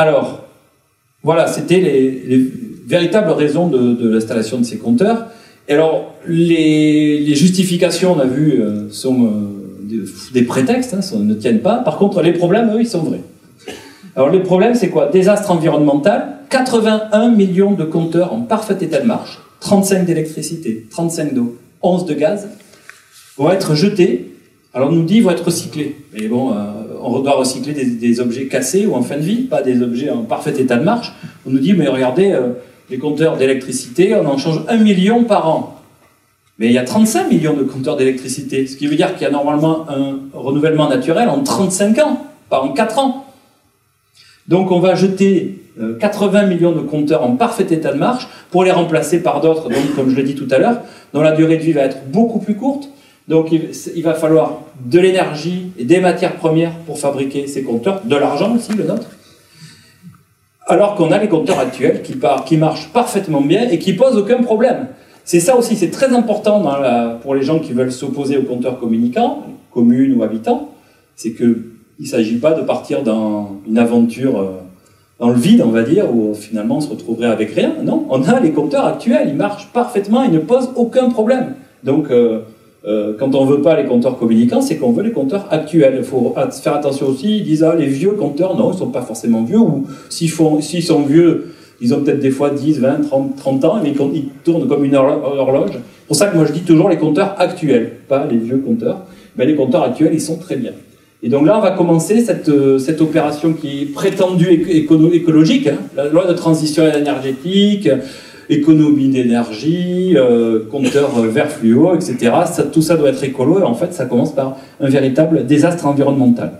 Alors, voilà, c'était les véritables raisons de l'installation de ces compteurs. Et alors, les justifications, on a vu, sont des prétextes, hein, ne tiennent pas. Par contre, les problèmes, eux, ils sont vrais. Alors, les problèmes, c'est quoi? Désastre environnemental, 81 millions de compteurs en parfait état de marche, 35 d'électricité, 35 d'eau, 11 de gaz, vont être jetés. Alors, on nous dit, ils vont être recyclés. Mais bon, on doit recycler des objets cassés ou en fin de vie, pas des objets en parfait état de marche. On nous dit, mais regardez, les compteurs d'électricité, on en change 1 million par an. Mais il y a 35 millions de compteurs d'électricité, ce qui veut dire qu'il y a normalement un renouvellement naturel en 35 ans, pas en 4 ans. Donc on va jeter 80 millions de compteurs en parfait état de marche pour les remplacer par d'autres, donc comme je l'ai dit tout à l'heure, dont la durée de vie va être beaucoup plus courte. Donc il va falloir de l'énergie et des matières premières pour fabriquer ces compteurs, de l'argent aussi, le nôtre. Alors qu'on a les compteurs actuels qui marchent parfaitement bien et qui posent aucun problème. C'est ça aussi, c'est très important pour les gens qui veulent s'opposer aux compteurs communicants, communes ou habitants, c'est qu'il ne s'agit pas de partir dans une aventure dans le vide, on va dire, où finalement on se retrouverait avec rien. Non, on a les compteurs actuels, ils marchent parfaitement, ils ne posent aucun problème. Donc, quand on ne veut pas les compteurs communicants, c'est qu'on veut les compteurs actuels. Il faut faire attention aussi, ils disent, les vieux compteurs, non, ils ne sont pas forcément vieux, ou s'ils sont vieux, ils ont peut-être des fois 10, 20, 30 ans, mais ils tournent comme une horloge. C'est pour ça que moi je dis toujours les compteurs actuels, pas les vieux compteurs, mais les compteurs actuels, ils sont très bien. Et donc là, on va commencer cette opération qui est prétendue écologique, hein, la loi de transition énergétique, économie d'énergie, compteur vert fluo, etc. Tout ça doit être écolo, et en fait, ça commence par un véritable désastre environnemental.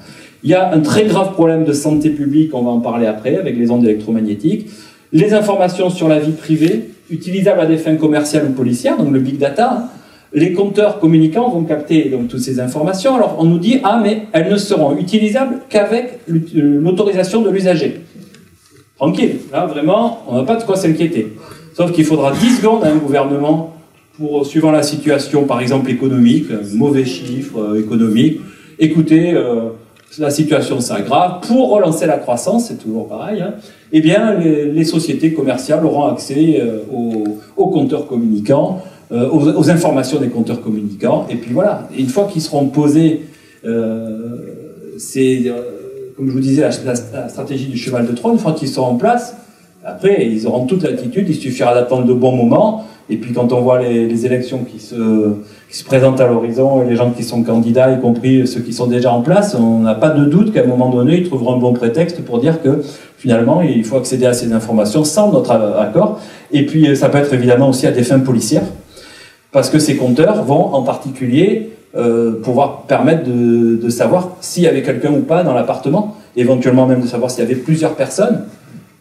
Il y a un très grave problème de santé publique, on va en parler après, avec les ondes électromagnétiques. Les informations sur la vie privée, utilisables à des fins commerciales ou policières, donc le big data, hein. Les compteurs communicants vont capter donc toutes ces informations. Alors on nous dit, mais elles ne seront utilisables qu'avec l'autorisation de l'usager. Tranquille, là vraiment, on n'a pas de quoi s'inquiéter. Sauf qu'il faudra 10 secondes à un gouvernement pour, suivant la situation, par exemple économique, mauvais chiffres économiques, écoutez, la situation s'aggrave, pour relancer la croissance, c'est toujours pareil, hein, eh bien les sociétés commerciales auront accès aux compteurs communicants, aux informations des compteurs communicants, et puis voilà, et une fois qu'ils seront posés, comme je vous disais, la stratégie du cheval de Troie, une fois qu'ils seront en place, après ils auront toute l'attitude, il suffira d'attendre le bon moment, et puis quand on voit les élections qui se présentent à l'horizon, et les gens qui sont candidats, y compris ceux qui sont déjà en place, on n'a pas de doute qu'à un moment donné, ils trouveront un bon prétexte pour dire que finalement, il faut accéder à ces informations sans notre accord, et puis ça peut être évidemment aussi à des fins policières, parce que ces compteurs vont en particulier pouvoir permettre de savoir s'il y avait quelqu'un ou pas dans l'appartement, éventuellement même de savoir s'il y avait plusieurs personnes.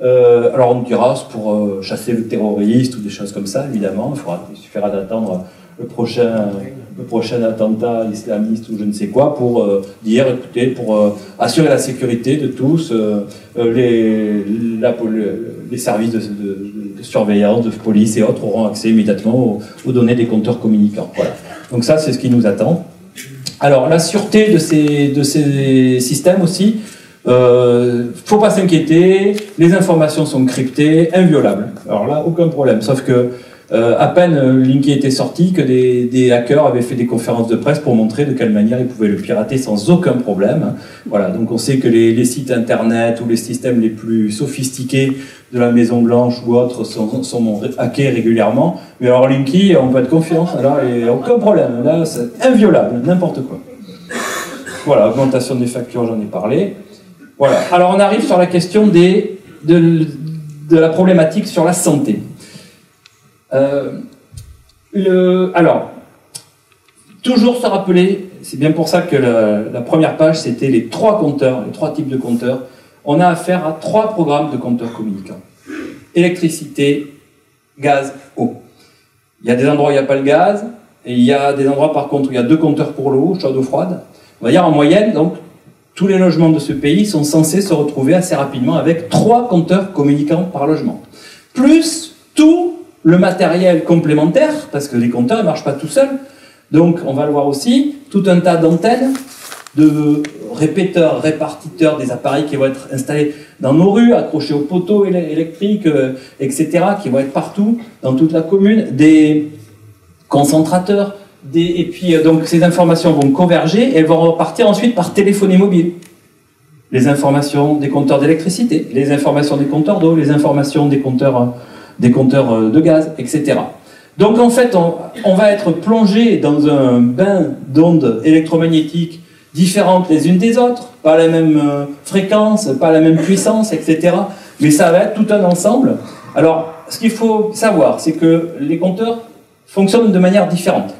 Alors on dira c'est pour chasser le terroriste ou des choses comme ça, évidemment, il suffira d'attendre le prochain attentat islamiste ou je ne sais quoi pour dire, écoutez, pour assurer la sécurité de tous, les services de surveillance, de police et autres auront accès immédiatement aux données des compteurs communicants. Voilà. Donc ça, c'est ce qui nous attend. Alors, la sûreté de ces systèmes aussi, faut pas s'inquiéter, les informations sont cryptées, inviolables. Alors là, aucun problème, sauf que à peine Linky était sorti que des hackers avaient fait des conférences de presse pour montrer de quelle manière ils pouvaient le pirater sans aucun problème. Voilà, donc on sait que les sites internet ou les systèmes les plus sophistiqués de la Maison Blanche ou autres sont hackés régulièrement. Mais alors Linky, on peut être confiant, là, il n'y a aucun problème. Là, c'est inviolable, n'importe quoi. Voilà, augmentation des factures, j'en ai parlé. Voilà. Alors on arrive sur la question de la problématique sur la santé. Alors, toujours se rappeler, c'est bien pour ça que la première page c'était les trois types de compteurs. On a affaire à 3 programmes de compteurs communicants. Électricité, gaz, eau. Il y a des endroits où il n'y a pas le gaz, et il y a des endroits par contre où il y a 2 compteurs pour l'eau, chaude ou froide. On va dire en moyenne, donc, tous les logements de ce pays sont censés se retrouver assez rapidement avec 3 compteurs communicants par logement. Plus tout le matériel complémentaire, parce que les compteurs ne marchent pas tout seuls. Donc, on va le voir aussi, tout un tas d'antennes de répéteurs, répartiteurs, des appareils qui vont être installés dans nos rues, accrochés aux poteaux électriques, etc., qui vont être partout, dans toute la commune, des concentrateurs, et puis donc ces informations vont converger et elles vont repartir ensuite par téléphonie mobile. Les informations des compteurs d'électricité, les informations des compteurs d'eau, les informations des compteurs de gaz, etc. Donc en fait, on va être plongé dans un bain d'ondes électromagnétiques différentes les unes des autres, pas la même fréquence, pas la même puissance, etc. Mais ça va être tout un ensemble. Alors, ce qu'il faut savoir, c'est que les compteurs fonctionnent de manière différente.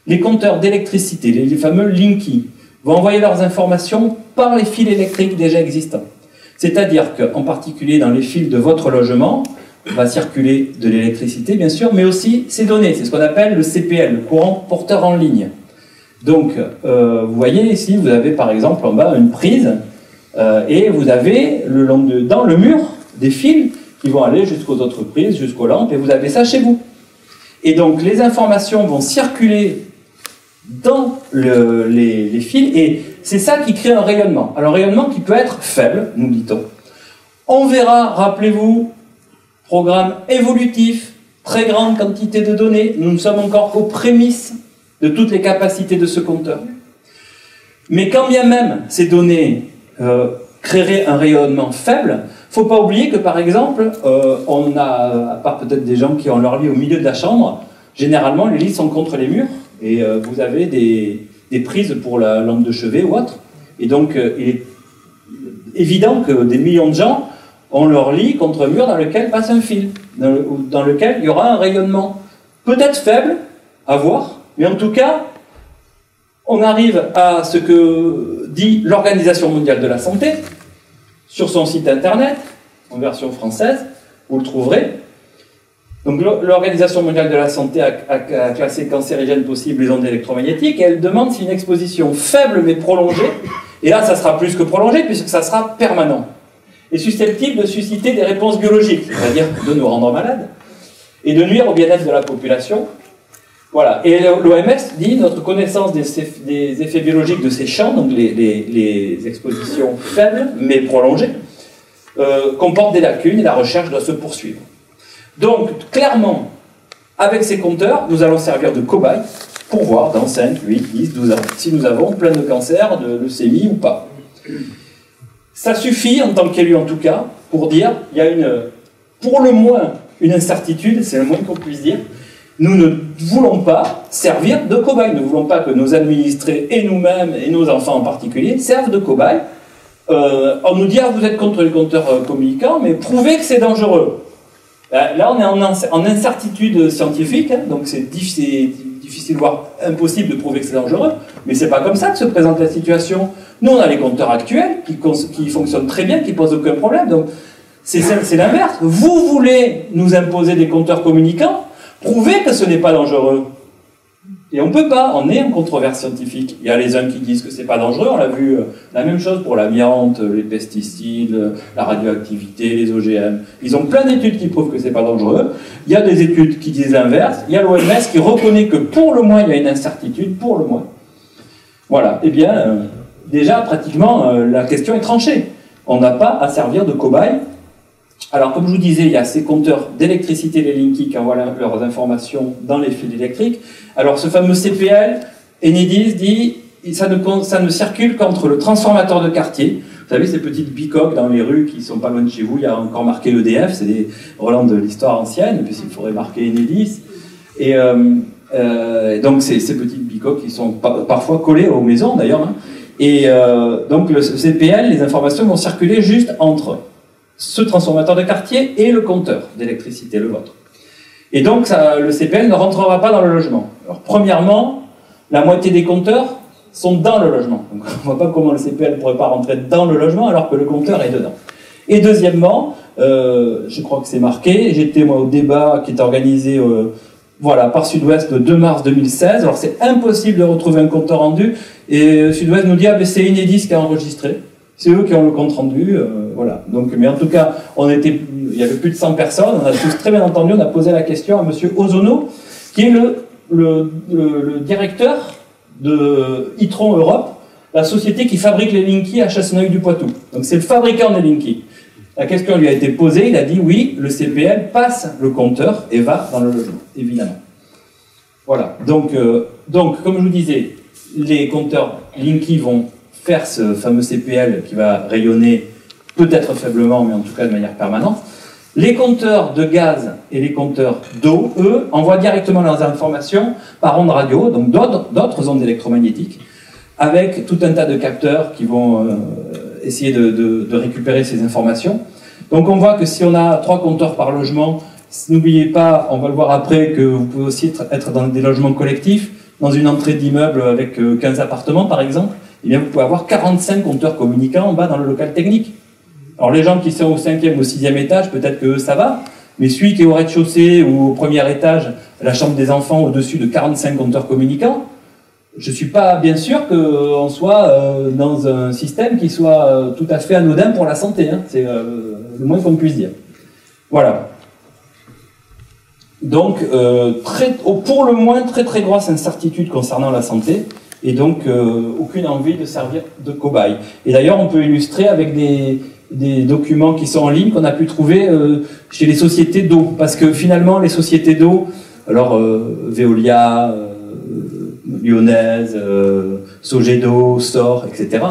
Les compteurs d'électricité, les fameux Linky, vont envoyer leurs informations par les fils électriques déjà existants. C'est-à-dire qu'en particulier dans les fils de votre logement, va circuler de l'électricité, bien sûr, mais aussi ces données. C'est ce qu'on appelle le CPL, le courant porteur en ligne. Donc, vous voyez ici, vous avez par exemple en bas une prise, et vous avez dans le mur des fils qui vont aller jusqu'aux autres prises, jusqu'aux lampes, et vous avez ça chez vous. Et donc, les informations vont circuler dans les fils, et c'est ça qui crée un rayonnement. Alors, un rayonnement qui peut être faible, nous dit-on. On verra, rappelez-vous, programme évolutif, très grande quantité de données, nous ne sommes encore aux prémices de toutes les capacités de ce compteur. Mais quand bien même ces données créeraient un rayonnement faible, il ne faut pas oublier que par exemple, on a, à part peut-être des gens qui ont leur lit au milieu de la chambre, généralement les lits sont contre les murs, et vous avez des prises pour la lampe de chevet ou autre, et donc il est évident que des millions de gens ont leur lit contre un mur dans lequel passe un fil, dans lequel il y aura un rayonnement. Peut-être faible, à voir, mais en tout cas, on arrive à ce que dit l'Organisation mondiale de la santé, sur son site internet, en version française, vous le trouverez. Donc l'Organisation mondiale de la santé a classé cancérigènes possibles les ondes électromagnétiques, et elle demande si une exposition faible mais prolongée, et là ça sera plus que prolongé, puisque ça sera permanent, est susceptible de susciter des réponses biologiques, c'est-à-dire de nous rendre malades, et de nuire au bien-être de la population. Voilà. Et l'OMS dit notre connaissance des effets biologiques de ces champs, donc les expositions faibles mais prolongées, comporte des lacunes et la recherche doit se poursuivre. Donc, clairement, avec ces compteurs, nous allons servir de cobayes pour voir dans 5, 8, 10, 12 ans si nous avons plein de cancers, de leucémie ou pas. Ça suffit, en tant qu'élu en tout cas, pour dire il y a pour le moins une incertitude, c'est le moins qu'on puisse dire. Nous ne voulons pas servir de cobayes. Nous ne voulons pas que nos administrés et nous-mêmes, et nos enfants en particulier, servent de cobayes. On nous dit, ah, vous êtes contre les compteurs communicants, mais prouvez que c'est dangereux. Là, on est en incertitude scientifique, hein, donc c'est difficile, voire impossible de prouver que c'est dangereux, mais c'est pas comme ça que se présente la situation. Nous, on a les compteurs actuels qui fonctionnent très bien, qui posent aucun problème, donc c'est l'inverse. Vous voulez nous imposer des compteurs communicants, prouvez que ce n'est pas dangereux. Et on ne peut pas, on est en controverse scientifique. Il y a les uns qui disent que c'est pas dangereux, on l'a vu, la même chose pour l'amiante, les pesticides, la radioactivité, les OGM. Ils ont plein d'études qui prouvent que c'est pas dangereux. Il y a des études qui disent l'inverse. Il y a l'OMS qui reconnaît que pour le moins, il y a une incertitude, pour le moins. Voilà. Eh bien, déjà, pratiquement, la question est tranchée. On n'a pas à servir de cobaye. Alors, comme je vous disais, il y a ces compteurs d'électricité, les Linky, qui envoient leurs informations dans les fils électriques. Alors, ce fameux CPL, Enedis dit, ça ne circule qu'entre le transformateur de quartier. Vous savez, ces petites bicoques dans les rues qui sont pas loin de chez vous, il y a encore marqué EDF, c'est des relents de l'histoire ancienne, puisqu'il faudrait marquer Enedis. Et donc, ces petites bicoques qui sont parfois collées aux maisons, d'ailleurs. Hein. Et donc, le CPL, les informations vont circuler juste entre ce transformateur de quartier et le compteur d'électricité, le vôtre. Et donc, le CPL ne rentrera pas dans le logement. Alors, premièrement, la moitié des compteurs sont dans le logement. Donc, on ne voit pas comment le CPL ne pourrait pas rentrer dans le logement alors que le compteur est dedans. Et deuxièmement, je crois que c'est marqué, j'étais moi au débat qui est organisé par Sud-Ouest le 2 mars 2016. Alors, c'est impossible de retrouver un compteur rendu. Et Sud-Ouest nous dit, ah, ben, c'est Enedis qui a enregistré. C'est eux qui ont le compte rendu, voilà. Donc, mais en tout cas, il y avait plus de 100 personnes, on a tous très bien entendu, on a posé la question à monsieur Ozono, qui est le directeur de Itron Europe, la société qui fabrique les Linky à Chasseneuil-du-Poitou. Donc c'est le fabricant des Linky. La question lui a été posée, il a dit oui, le CPL passe le compteur et va dans le logement, évidemment. Voilà, donc comme je vous disais, les compteurs Linky vont faire ce fameux CPL qui va rayonner peut-être faiblement, mais en tout cas de manière permanente. Les compteurs de gaz et les compteurs d'eau, eux, envoient directement leurs informations par ondes radio, donc d'autres ondes électromagnétiques, avec tout un tas de capteurs qui vont essayer de récupérer ces informations. Donc on voit que si on a 3 compteurs par logement, n'oubliez pas, on va le voir après, que vous pouvez aussi être dans des logements collectifs, dans une entrée d'immeuble avec 15 appartements par exemple, eh bien vous pouvez avoir 45 compteurs communicants en bas dans le local technique. Alors les gens qui sont au 5e ou au 6e étage, peut-être que ça va, mais celui qui est au rez-de-chaussée ou au premier étage, la chambre des enfants au-dessus de 45 compteurs communicants, je ne suis pas bien sûr qu'on soit dans un système qui soit tout à fait anodin pour la santé. Hein. C'est le moins qu'on puisse dire. Voilà. Donc, pour le moins, très très grosse incertitude concernant la santé, et donc aucune envie de servir de cobaye. Et d'ailleurs, on peut illustrer avec des documents qui sont en ligne qu'on a pu trouver chez les sociétés d'eau. Parce que finalement, les sociétés d'eau, alors Veolia, Lyonnaise, Sogedo, Sor, etc.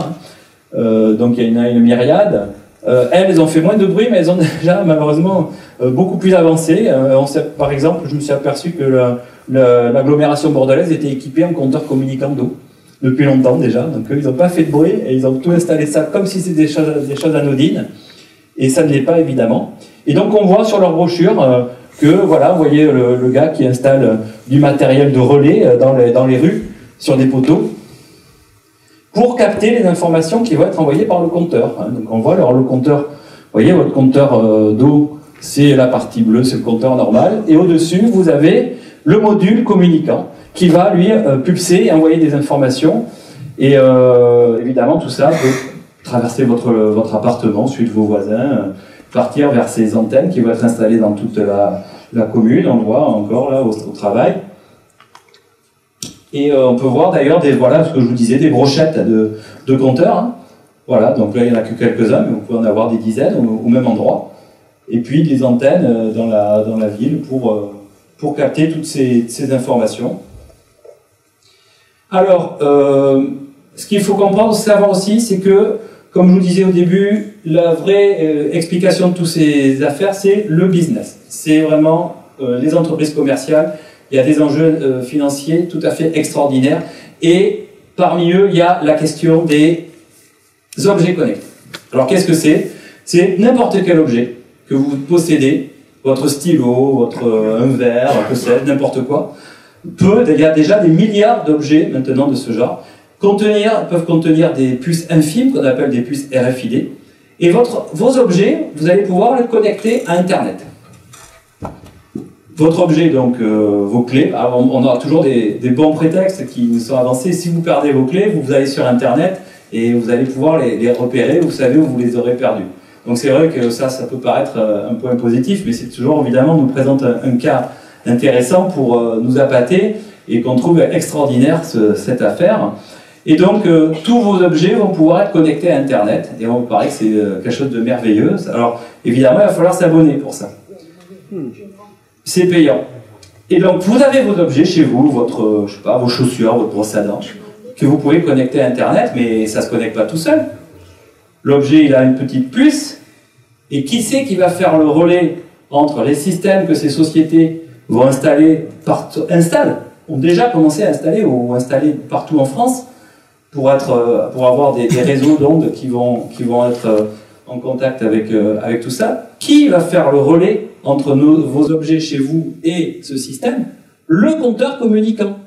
Donc il y en a une myriade. Elles ont fait moins de bruit, mais elles ont déjà malheureusement beaucoup plus avancé. Par exemple, je me suis aperçu que l'agglomération bordelaise était équipée en compteur communicant d'eau depuis longtemps déjà. Donc ils n'ont pas fait de bruit et ils ont tout installé ça comme si c'était des choses anodines. Et ça ne l'est pas évidemment. Et donc on voit sur leur brochure que voilà, vous voyez le gars qui installe du matériel de relais dans les rues sur des poteaux pour capter les informations qui vont être envoyées par le compteur. Donc on voit alors le compteur, vous voyez votre compteur d'eau, c'est la partie bleue, c'est le compteur normal, et au-dessus vous avez le module communicant qui va lui pulser et envoyer des informations, et évidemment tout ça peut traverser votre appartement, suivre vos voisins, partir vers ces antennes qui vont être installées dans toute la commune, on le voit encore là au travail. Et on peut voir d'ailleurs voilà ce que je vous disais, des brochettes de compteurs. Hein. Voilà, donc là il n'y en a que quelques-uns, mais vous pouvez en avoir des dizaines au même endroit. Et puis des antennes dans la ville pour capter toutes ces informations. Alors, ce qu'il faut comprendre, savoir aussi, c'est que, comme je vous disais au début, la vraie explication de toutes ces affaires, c'est le business. C'est vraiment les entreprises commerciales. Il y a des enjeux financiers tout à fait extraordinaires. Et parmi eux, il y a la question des objets connectés. Alors qu'est-ce que c'est? C'est n'importe quel objet que vous possédez, votre stylo, un verre, que sais-je, n'importe quoi. Il y a déjà des milliards d'objets maintenant de ce genre. Peuvent contenir des puces infimes qu'on appelle des puces RFID. Et vos objets, vous allez pouvoir les connecter à Internet. Votre objet, donc vos clés, on aura toujours des bons prétextes qui nous sont avancés. Si vous perdez vos clés, vous allez sur Internet et vous allez pouvoir les repérer, vous savez où vous les aurez perdues. Donc c'est vrai que ça peut paraître un point positif, mais c'est toujours évidemment nous présente un cas intéressant pour nous appâter et qu'on trouve extraordinaire cette affaire. Et donc tous vos objets vont pouvoir être connectés à Internet et on me paraît que c'est quelque chose de merveilleux. Alors évidemment il va falloir s'abonner pour ça. C'est payant. Et donc vous avez vos objets chez vous, je sais pas, vos chaussures, votre brosse à dents, que vous pouvez connecter à Internet, mais ça se connecte pas tout seul. L'objet il a une petite puce, et qui c'est qui va faire le relais entre les systèmes que ces sociétés vont ont déjà commencé à installer ou installer partout en France pour avoir des réseaux d'ondes qui vont être en contact avec tout ça. Qui va faire le relais entre vos objets chez vous et ce système? Le compteur communicant.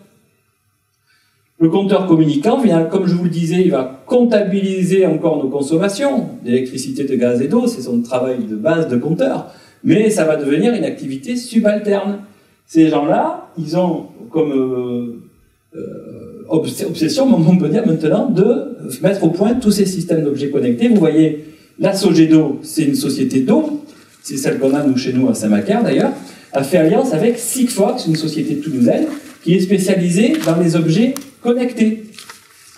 Le compteur communicant, comme je vous le disais, il va comptabiliser encore nos consommations d'électricité, de gaz et d'eau, c'est son travail de base de compteur, mais ça va devenir une activité subalterne. Ces gens-là, ils ont comme obsession, on peut dire maintenant, de mettre au point tous ces systèmes d'objets connectés. Vous voyez, la Sogedo, c'est une société d'eau, c'est celle qu'on a chez nous à Saint-Macaire d'ailleurs, a fait alliance avec Sigfox, une société toulousaine, qui est spécialisée dans les objets connectés.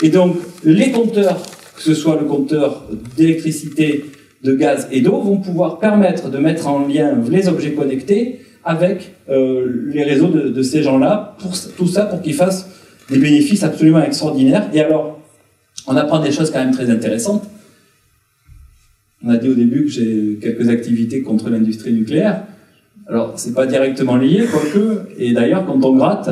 Et donc, les compteurs, que ce soit le compteur d'électricité, de gaz et d'eau, vont pouvoir permettre de mettre en lien les objets connectés avec les réseaux de ces gens-là, pour tout ça pour qu'ils fassent des bénéfices absolument extraordinaires. Et alors, on apprend des choses quand même très intéressantes. On a dit au début que j'ai quelques activités contre l'industrie nucléaire. Alors, c'est pas directement lié, quoique, et d'ailleurs, quand on gratte,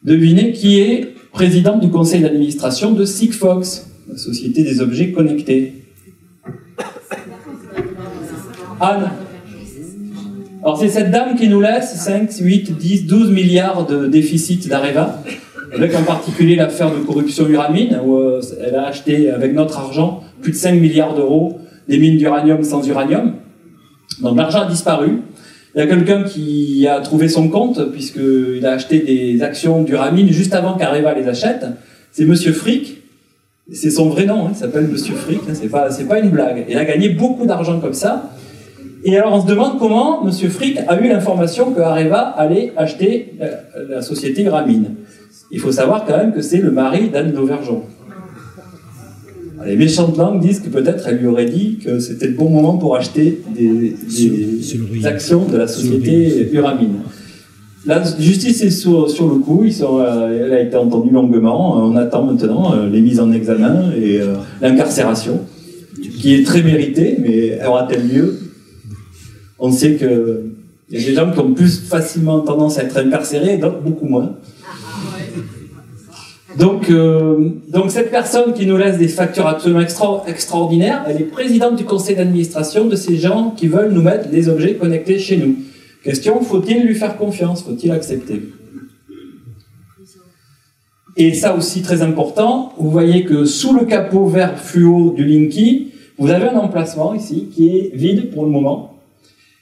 devinez qui est président du conseil d'administration de Sigfox, la société des objets connectés. Anne. Alors, c'est cette dame qui nous laisse 5, 8, 10, 12 milliards de déficit d'Areva, avec en particulier l'affaire de corruption Uramine, où elle a acheté avec notre argent plus de 5 milliards d'euros des mines d'uranium sans uranium. Donc l'argent a disparu. Il y a quelqu'un qui a trouvé son compte, puisqu'il a acheté des actions d'Uramine juste avant qu'Areva les achète. C'est Monsieur Frick. C'est son vrai nom, hein, il s'appelle Monsieur Frick, hein, c'est pas une blague. Il a gagné beaucoup d'argent comme ça. Et alors on se demande comment Monsieur Frick a eu l'information que Areva allait acheter la société Uramine. Il faut savoir quand même que c'est le mari d'Anne Lauvergeon. Les méchantes langues disent que peut-être elle lui aurait dit que c'était le bon moment pour acheter des actions de la société Uramine. La justice est sur le coup, elle a été entendue longuement, on attend maintenant les mises en examen et l'incarcération, qui est très méritée, mais aura-t-elle lieu? On sait qu'il y a des gens qui ont plus facilement tendance à être incarcérés et d'autres beaucoup moins. Donc cette personne qui nous laisse des factures absolument extraordinaires, elle est présidente du conseil d'administration de ces gens qui veulent nous mettre des objets connectés chez nous. Question, faut-il lui faire confiance? Faut-il accepter? Et ça aussi très important, vous voyez que sous le capot vert fluo du Linky, vous avez un emplacement ici qui est vide pour le moment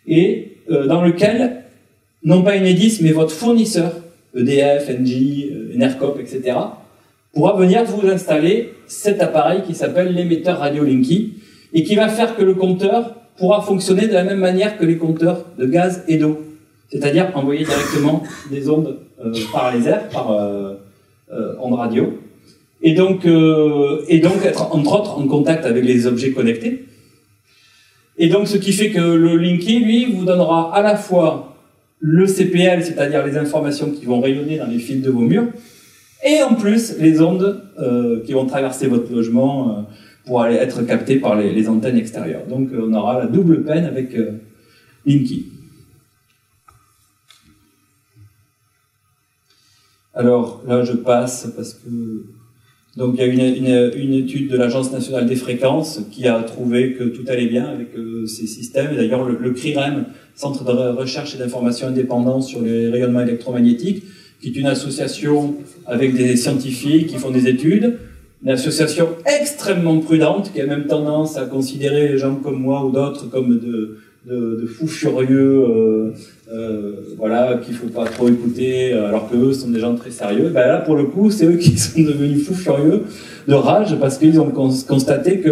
et dans lequel, non pas Enedis, mais votre fournisseur, EDF, Engie, Enercop, etc., pourra venir vous installer cet appareil qui s'appelle l'émetteur radio Linky et qui va faire que le compteur pourra fonctionner de la même manière que les compteurs de gaz et d'eau, c'est-à-dire envoyer directement des ondes par les airs, par ondes radio, et donc être entre autres en contact avec les objets connectés. Et donc ce qui fait que le Linky, lui, vous donnera à la fois le CPL, c'est-à-dire les informations qui vont rayonner dans les fils de vos murs, et en plus les ondes qui vont traverser votre logement pour aller être captées par les antennes extérieures. Donc on aura la double peine avec Linky. Alors là je passe parce que donc il y a une étude de l'Agence nationale des fréquences qui a trouvé que tout allait bien avec ces systèmes. D'ailleurs le CRIREM, Centre de recherche et d'information indépendant sur les rayonnements électromagnétiques, qui est une association avec des scientifiques qui font des études, une association extrêmement prudente, qui a même tendance à considérer les gens comme moi ou d'autres comme de fous furieux, voilà, qu'il faut pas trop écouter, alors que eux sont des gens très sérieux. Ben là, pour le coup, c'est eux qui sont devenus fous furieux de rage, parce qu'ils ont constaté que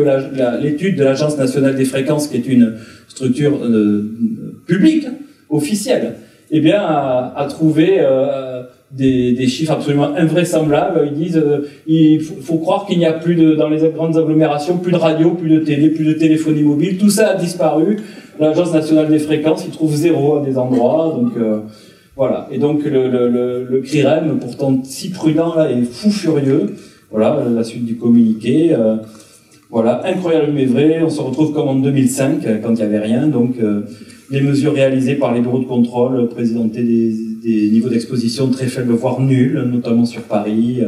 l'étude de l'Agence nationale des fréquences, qui est une structure publique, officielle, eh bien, a trouvé des chiffres absolument invraisemblables. Ils disent il faut croire qu'il n'y a plus dans les grandes agglomérations plus de radio, plus de télé, plus de téléphonie mobile, tout ça a disparu. L'Agence nationale des fréquences, ils trouvent 0 à des endroits, donc voilà. Et donc le CRIREM, pourtant si prudent là, est fou furieux. Voilà la suite du communiqué. Voilà, incroyable mais vrai. On se retrouve comme en 2005 quand il n'y avait rien. Donc les mesures réalisées par les bureaux de contrôle présentaient des niveaux d'exposition très faibles, voire nuls, notamment sur Paris.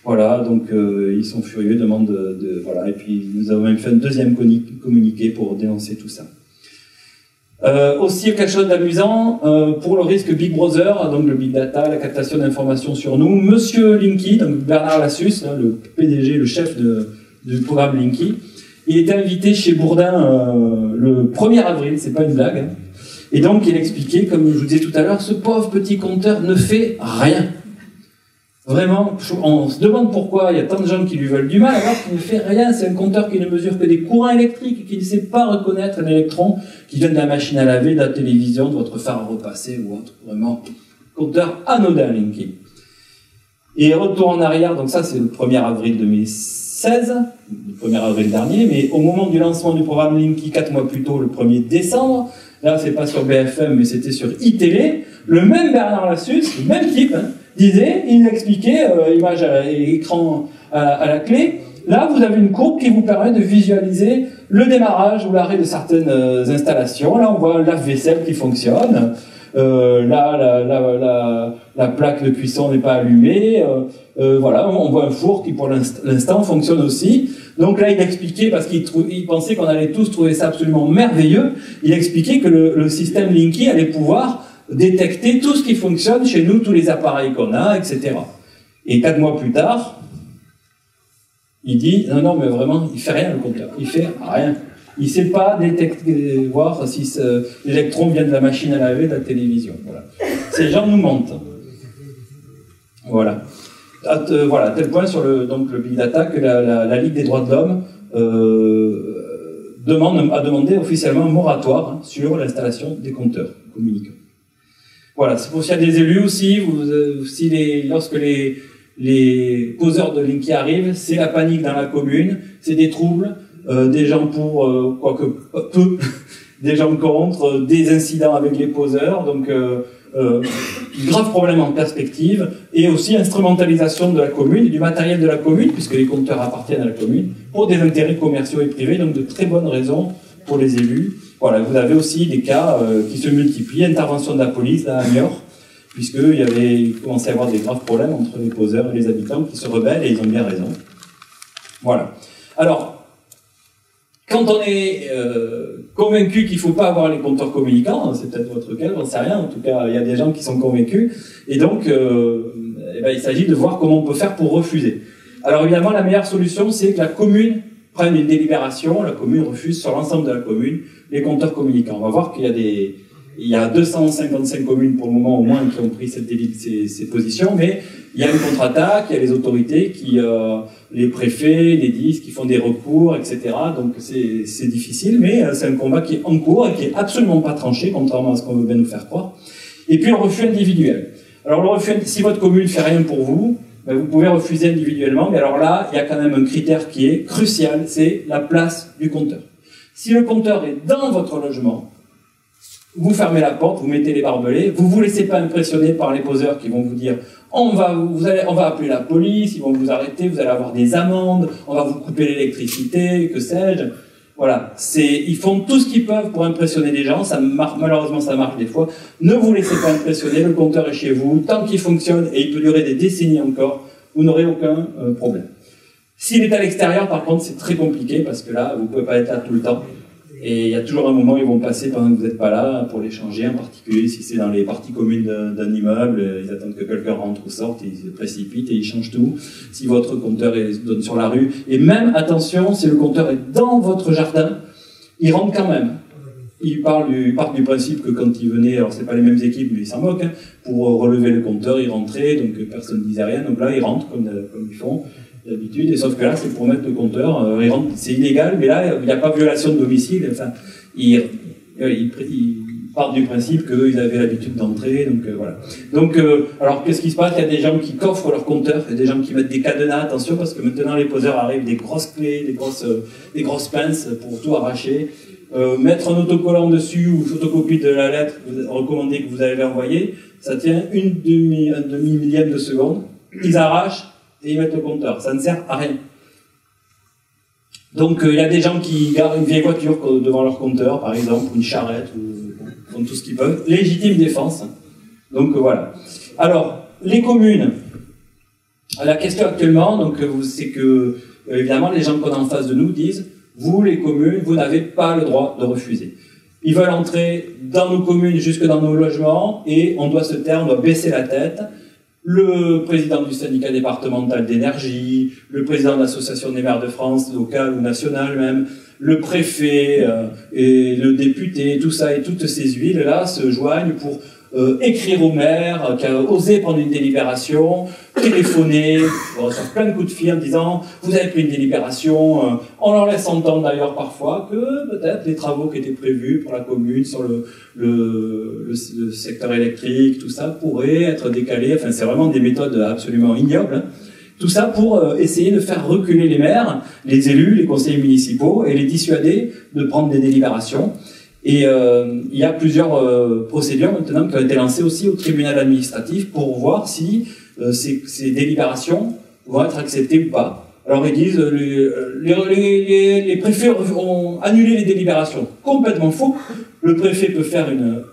Voilà, donc ils sont furieux, demandent voilà. Et puis nous avons même fait un deuxième communiqué pour dénoncer tout ça. Aussi quelque chose d'amusant pour le risque Big Brother, donc le Big Data, la captation d'informations sur nous. Monsieur Linky, donc Bernard Lassus, hein, le PDG, le chef du programme Linky, il était invité chez Bourdin le 1er avril, c'est pas une blague. Hein. Et donc il expliquait, comme je vous disais tout à l'heure, ce pauvre petit compteur ne fait rien. Vraiment, on se demande pourquoi il y a tant de gens qui lui veulent du mal alors qu'il ne fait rien. C'est un compteur qui ne mesure que des courants électriques, qui ne sait pas reconnaître un électron qui vient de la machine à laver, de la télévision, de votre phare à repasser ou autre. Vraiment, compteur anodin, Linky. Et retour en arrière, donc ça c'est le 1er avril 2016, le 1er avril dernier, mais au moment du lancement du programme Linky, 4 mois plus tôt, le 1er décembre, là c'est pas sur BFM mais c'était sur iTélé, le même Bernard Lassus, le même type, hein, il expliquait, image et écran à la clé, là vous avez une courbe qui vous permet de visualiser le démarrage ou l'arrêt de certaines installations. Là on voit un lave-vaisselle qui fonctionne, là la plaque de cuisson n'est pas allumée, voilà, on voit un four qui pour l'instant fonctionne aussi. Donc là il expliquait, parce qu'il pensait qu'on allait tous trouver ça absolument merveilleux, il expliquait que le système Linky allait pouvoir détecter tout ce qui fonctionne chez nous, tous les appareils qu'on a, etc. Et 4 mois plus tard, il dit, non, mais vraiment, il fait rien le compteur, il fait rien. Il ne sait pas détecter, voir si l'électron vient de la machine à laver, de la télévision. Voilà. Ces gens nous mentent. Voilà. Voilà, tel point sur le Big Data que la Ligue des droits de l'homme a demandé officiellement un moratoire, hein, sur l'installation des compteurs communicants. Voilà, c'est pour s'il y a des élus aussi, lorsque les poseurs de Linky arrivent, c'est la panique dans la commune, c'est des troubles, des gens pour, quoique peu, des gens contre, des incidents avec les poseurs, donc grave problème en perspective, et aussi instrumentalisation de la commune et du matériel de la commune, puisque les compteurs appartiennent à la commune, pour des intérêts commerciaux et privés, donc de très bonnes raisons pour les élus. Voilà, vous avez aussi des cas qui se multiplient, intervention de la police là, à Niort, puisqu'il commençait à y avoir des graves problèmes entre les poseurs et les habitants qui se rebellent, et ils ont bien raison. Voilà. Alors, quand on est convaincu qu'il ne faut pas avoir les compteurs communicants, c'est peut-être votre cas, j'en sais rien, en tout cas il y a des gens qui sont convaincus, et donc il s'agit de voir comment on peut faire pour refuser. Alors évidemment la meilleure solution c'est que la commune prenne une délibération, la commune refuse sur l'ensemble de la commune les compteurs communicants. On va voir qu'il y a 255 communes pour le moment au moins qui ont pris ces positions, mais il y a une contre-attaque, il y a les autorités les préfets, les DIS qui font des recours, etc. Donc c'est difficile, mais c'est un combat qui est en cours et qui est absolument pas tranché, contrairement à ce qu'on veut bien nous faire croire. Et puis le refus individuel. Alors le refus, si votre commune fait rien pour vous, ben vous pouvez refuser individuellement, mais alors là, il y a quand même un critère qui est crucial, c'est la place du compteur. Si le compteur est dans votre logement, vous fermez la porte, vous mettez les barbelés, vous vous laissez pas impressionner par les poseurs qui vont vous dire on va appeler la police, ils vont vous arrêter, vous allez avoir des amendes, on va vous couper l'électricité, que sais-je. Voilà, ils font tout ce qu'ils peuvent pour impressionner les gens, malheureusement ça marche des fois. Ne vous laissez pas impressionner, le compteur est chez vous, tant qu'il fonctionne, et il peut durer des décennies encore, vous n'aurez aucun problème. S'il est à l'extérieur, par contre, c'est très compliqué, parce que là, vous ne pouvez pas être là tout le temps. Et il y a toujours un moment où ils vont passer pendant que vous n'êtes pas là pour les changer, en particulier si c'est dans les parties communes d'un immeuble, ils attendent que quelqu'un rentre ou sorte, ils se précipitent et ils changent tout. Si votre compteur donne sur la rue, et même, attention, si le compteur est dans votre jardin, il rentre quand même. Ils partent du principe que quand ils venaient, alors c'est pas les mêmes équipes, mais ils s'en moquent, hein, pour relever le compteur, ils rentraient, donc personne ne disait rien, donc là ils rentrent comme ils font d'habitude, et sauf que là c'est pour mettre le compteur, c'est illégal, mais là il n'y a pas violation de domicile, enfin ils partent du principe qu'ils avaient l'habitude d'entrer, donc voilà. Donc alors qu'est-ce qui se passe? Il y a des gens qui coffrent leur compteur, il y a des gens qui mettent des cadenas, attention parce que maintenant les poseurs arrivent des grosses clés, des grosses pinces pour tout arracher. Mettre un autocollant dessus ou une photocopie de la lettre recommandée que vous avez envoyée, ça tient un demi-millième de seconde, ils arrachent et ils mettent le compteur, ça ne sert à rien. Donc il y a des gens qui gardent une vieille voiture devant leur compteur, par exemple, ou une charrette, ou font tout ce qu'ils peuvent, légitime défense. Donc voilà. Alors, les communes, la question actuellement, c'est que, évidemment, les gens qu'on a en face de nous disent vous, les communes, vous n'avez pas le droit de refuser. Ils veulent entrer dans nos communes, jusque dans nos logements, et on doit se taire, on doit baisser la tête. Le président du syndicat départemental d'énergie, le président de l'association des maires de France, locale ou nationale même, le préfet et le député, tout ça et toutes ces huiles-là se joignent pour écrire au maire, qui a osé prendre une délibération, téléphoner, on reçoit plein de coups de fil en disant « vous avez pris une délibération », on leur laisse entendre d'ailleurs parfois que peut-être les travaux qui étaient prévus pour la commune sur le secteur électrique, tout ça pourrait être décalé, enfin c'est vraiment des méthodes absolument ignobles, hein. Tout ça pour essayer de faire reculer les maires, les élus, les conseillers municipaux et les dissuader de prendre des délibérations. Et il y a plusieurs procédures maintenant qui ont été lancées aussi au tribunal administratif pour voir si ces délibérations vont être acceptées ou pas. Alors ils disent les préfets ont annulé les délibérations. Complètement faux. Le préfet peut faire un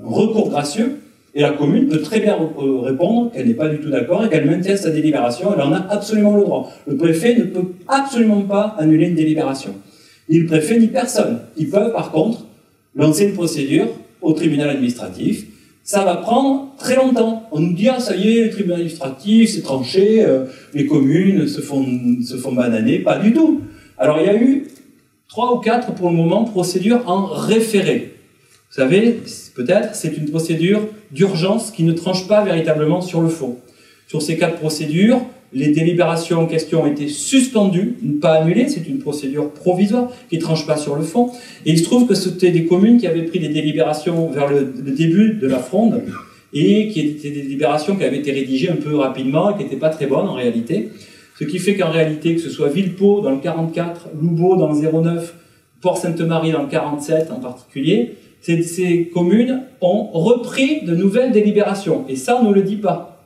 recours gracieux. Et la commune peut très bien répondre qu'elle n'est pas du tout d'accord et qu'elle maintient sa délibération. Elle en a absolument le droit. Le préfet ne peut absolument pas annuler une délibération. Ni le préfet, ni personne. Ils peuvent, par contre, lancer une procédure au tribunal administratif. Ça va prendre très longtemps. On nous dit, ah, ça y est, le tribunal administratif, c'est tranché, les communes se font bananer. Pas du tout. Alors, il y a eu 3 ou 4, pour le moment, procédures en référé. Vous savez, peut-être, c'est une procédure d'urgence qui ne tranche pas véritablement sur le fond. Sur ces 4 procédures, les délibérations en question ont été suspendues, pas annulées, c'est une procédure provisoire qui ne tranche pas sur le fond. Et il se trouve que c'était des communes qui avaient pris des délibérations vers le début de la fronde et qui étaient des délibérations qui avaient été rédigées un peu rapidement et qui n'étaient pas très bonnes en réalité. Ce qui fait qu'en réalité, que ce soit Villepot dans le 44, Loubeau dans le 09, Port-Sainte-Marie dans le 47 en particulier, ces communes ont repris de nouvelles délibérations. Et ça, on ne le dit pas.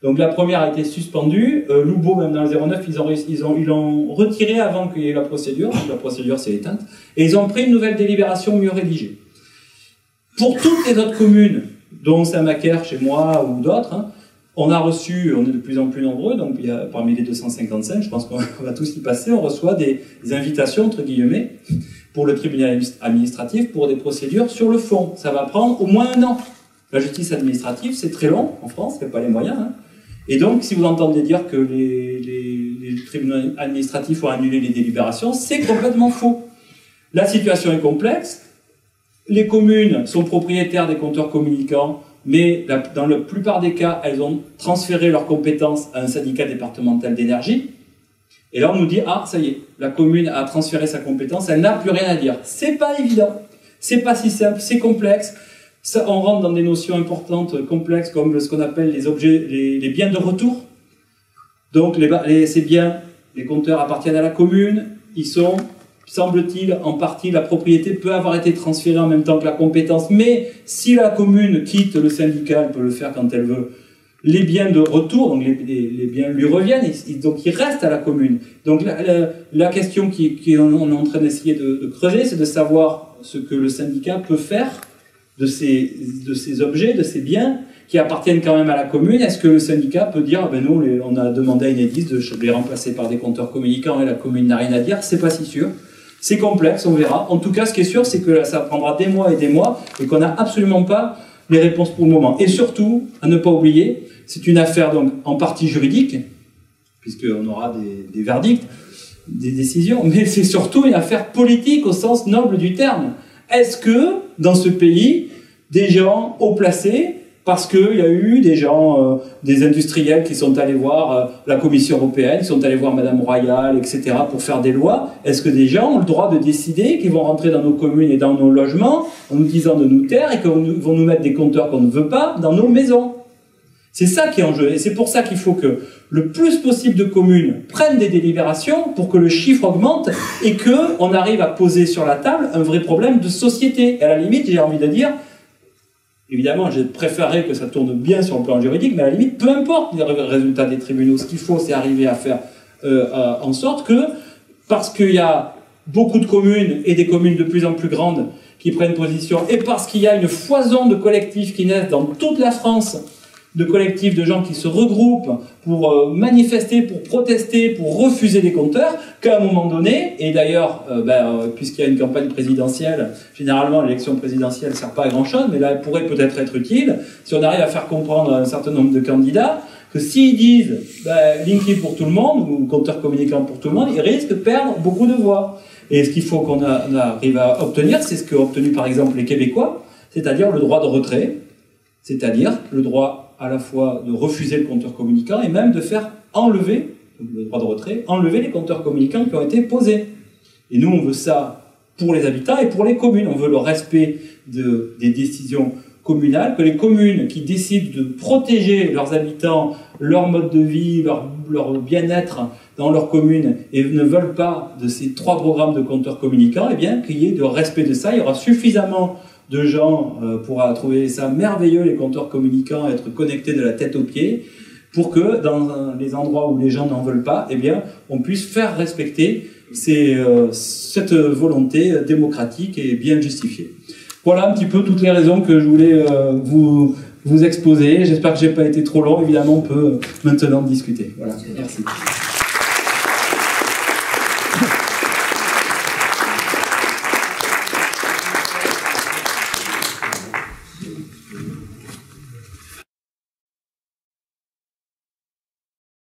Donc la première a été suspendue. Loubeau, même dans le 09, ils l'ont retiré avant qu'il y ait la procédure. Donc la procédure s'est éteinte. Et ils ont pris une nouvelle délibération mieux rédigée. Pour toutes les autres communes, dont Saint-Macaire, chez moi, ou d'autres, hein, on est de plus en plus nombreux, donc il y a, parmi les 255, je pense qu'on va tous y passer, on reçoit des invitations, entre guillemets, pour le tribunal administratif, pour des procédures sur le fond. Ça va prendre au moins 1 an. La justice administrative, c'est très long en France, il n'y a pas les moyens. Hein. Et donc, si vous entendez dire que les tribunaux administratifs ont annulé les délibérations, c'est complètement faux. La situation est complexe. Les communes sont propriétaires des compteurs communicants, mais dans la plupart des cas, elles ont transféré leurs compétences à un syndicat départemental d'énergie. Et là, on nous dit, ah, ça y est, la commune a transféré sa compétence, elle n'a plus rien à dire. C'est pas évident, c'est pas si simple, c'est complexe. Ça, on rentre dans des notions importantes, complexes, comme ce qu'on appelle les objets, les biens de retour. Donc, ces biens, les compteurs appartiennent à la commune, ils sont, semble-t-il, en partie, la propriété peut avoir été transférée en même temps que la compétence, mais si la commune quitte le syndicat, elle peut le faire quand elle veut, les biens de retour, donc les biens lui reviennent, donc ils restent à la commune. Donc la question qu'on est en train d'essayer de creuser, c'est de savoir ce que le syndicat peut faire de ces objets, de ces biens qui appartiennent quand même à la commune. Est-ce que le syndicat peut dire, ben nous, on a demandé à Enedis de les remplacer par des compteurs communicants et la commune n'a rien à dire? C'est pas si sûr. C'est complexe, on verra. En tout cas, ce qui est sûr, c'est que ça prendra des mois et qu'on n'a absolument pas les réponses pour le moment. Et surtout, à ne pas oublier, c'est une affaire donc en partie juridique, puisqu'on aura des verdicts, des décisions, mais c'est surtout une affaire politique au sens noble du terme. Est-ce que, dans ce pays, des gens haut placés, parce qu'il y a eu des gens, des industriels qui sont allés voir la Commission européenne, qui sont allés voir Madame Royal, etc., pour faire des lois, est-ce que des gens ont le droit de décider qu'ils vont rentrer dans nos communes et dans nos logements en nous disant de nous taire et qu'ils vont nous mettre des compteurs qu'on ne veut pas dans nos maisons? C'est ça qui est en jeu. Et c'est pour ça qu'il faut que le plus possible de communes prennent des délibérations pour que le chiffre augmente et qu'on arrive à poser sur la table un vrai problème de société. Et à la limite, j'ai envie de dire, évidemment, j'ai préféré que ça tourne bien sur le plan juridique, mais à la limite, peu importe les résultats des tribunaux. Ce qu'il faut, c'est arriver à faire en sorte que, parce qu'il y a beaucoup de communes et des communes de plus en plus grandes qui prennent position, et parce qu'il y a une foison de collectifs qui naissent dans toute la France, de collectifs de gens qui se regroupent pour manifester, pour protester, pour refuser des compteurs, qu'à un moment donné, et d'ailleurs, puisqu'il y a une campagne présidentielle, généralement l'élection présidentielle ne sert pas à grand-chose, mais là elle pourrait peut-être être utile, si on arrive à faire comprendre à un certain nombre de candidats que s'ils disent Linky pour tout le monde, ou compteur communicant pour tout le monde, ils risquent de perdre beaucoup de voix. Et ce qu'il faut qu'on arrive à obtenir, c'est ce qu'ont obtenu par exemple les Québécois, c'est-à-dire le droit de retrait. C'est-à-dire le droit à la fois de refuser le compteur communicant et même de faire enlever, le droit de retrait, enlever les compteurs communicants qui ont été posés. Et nous, on veut ça pour les habitants et pour les communes. On veut le respect des décisions communales, que les communes qui décident de protéger leurs habitants, leur mode de vie, leur bien-être dans leur commune et ne veulent pas de ces 3 programmes de compteurs communicants, eh bien, qu'il y ait de respect de ça. Il y aura suffisamment de gens pour trouver ça merveilleux, les compteurs communicants, être connectés de la tête aux pieds, pour que dans les endroits où les gens n'en veulent pas, eh bien, on puisse faire respecter cette volonté démocratique et bien justifiée. Voilà un petit peu toutes les raisons que je voulais vous exposer. J'espère que j'ai pas été trop long. Évidemment, on peut maintenant discuter. Voilà, merci.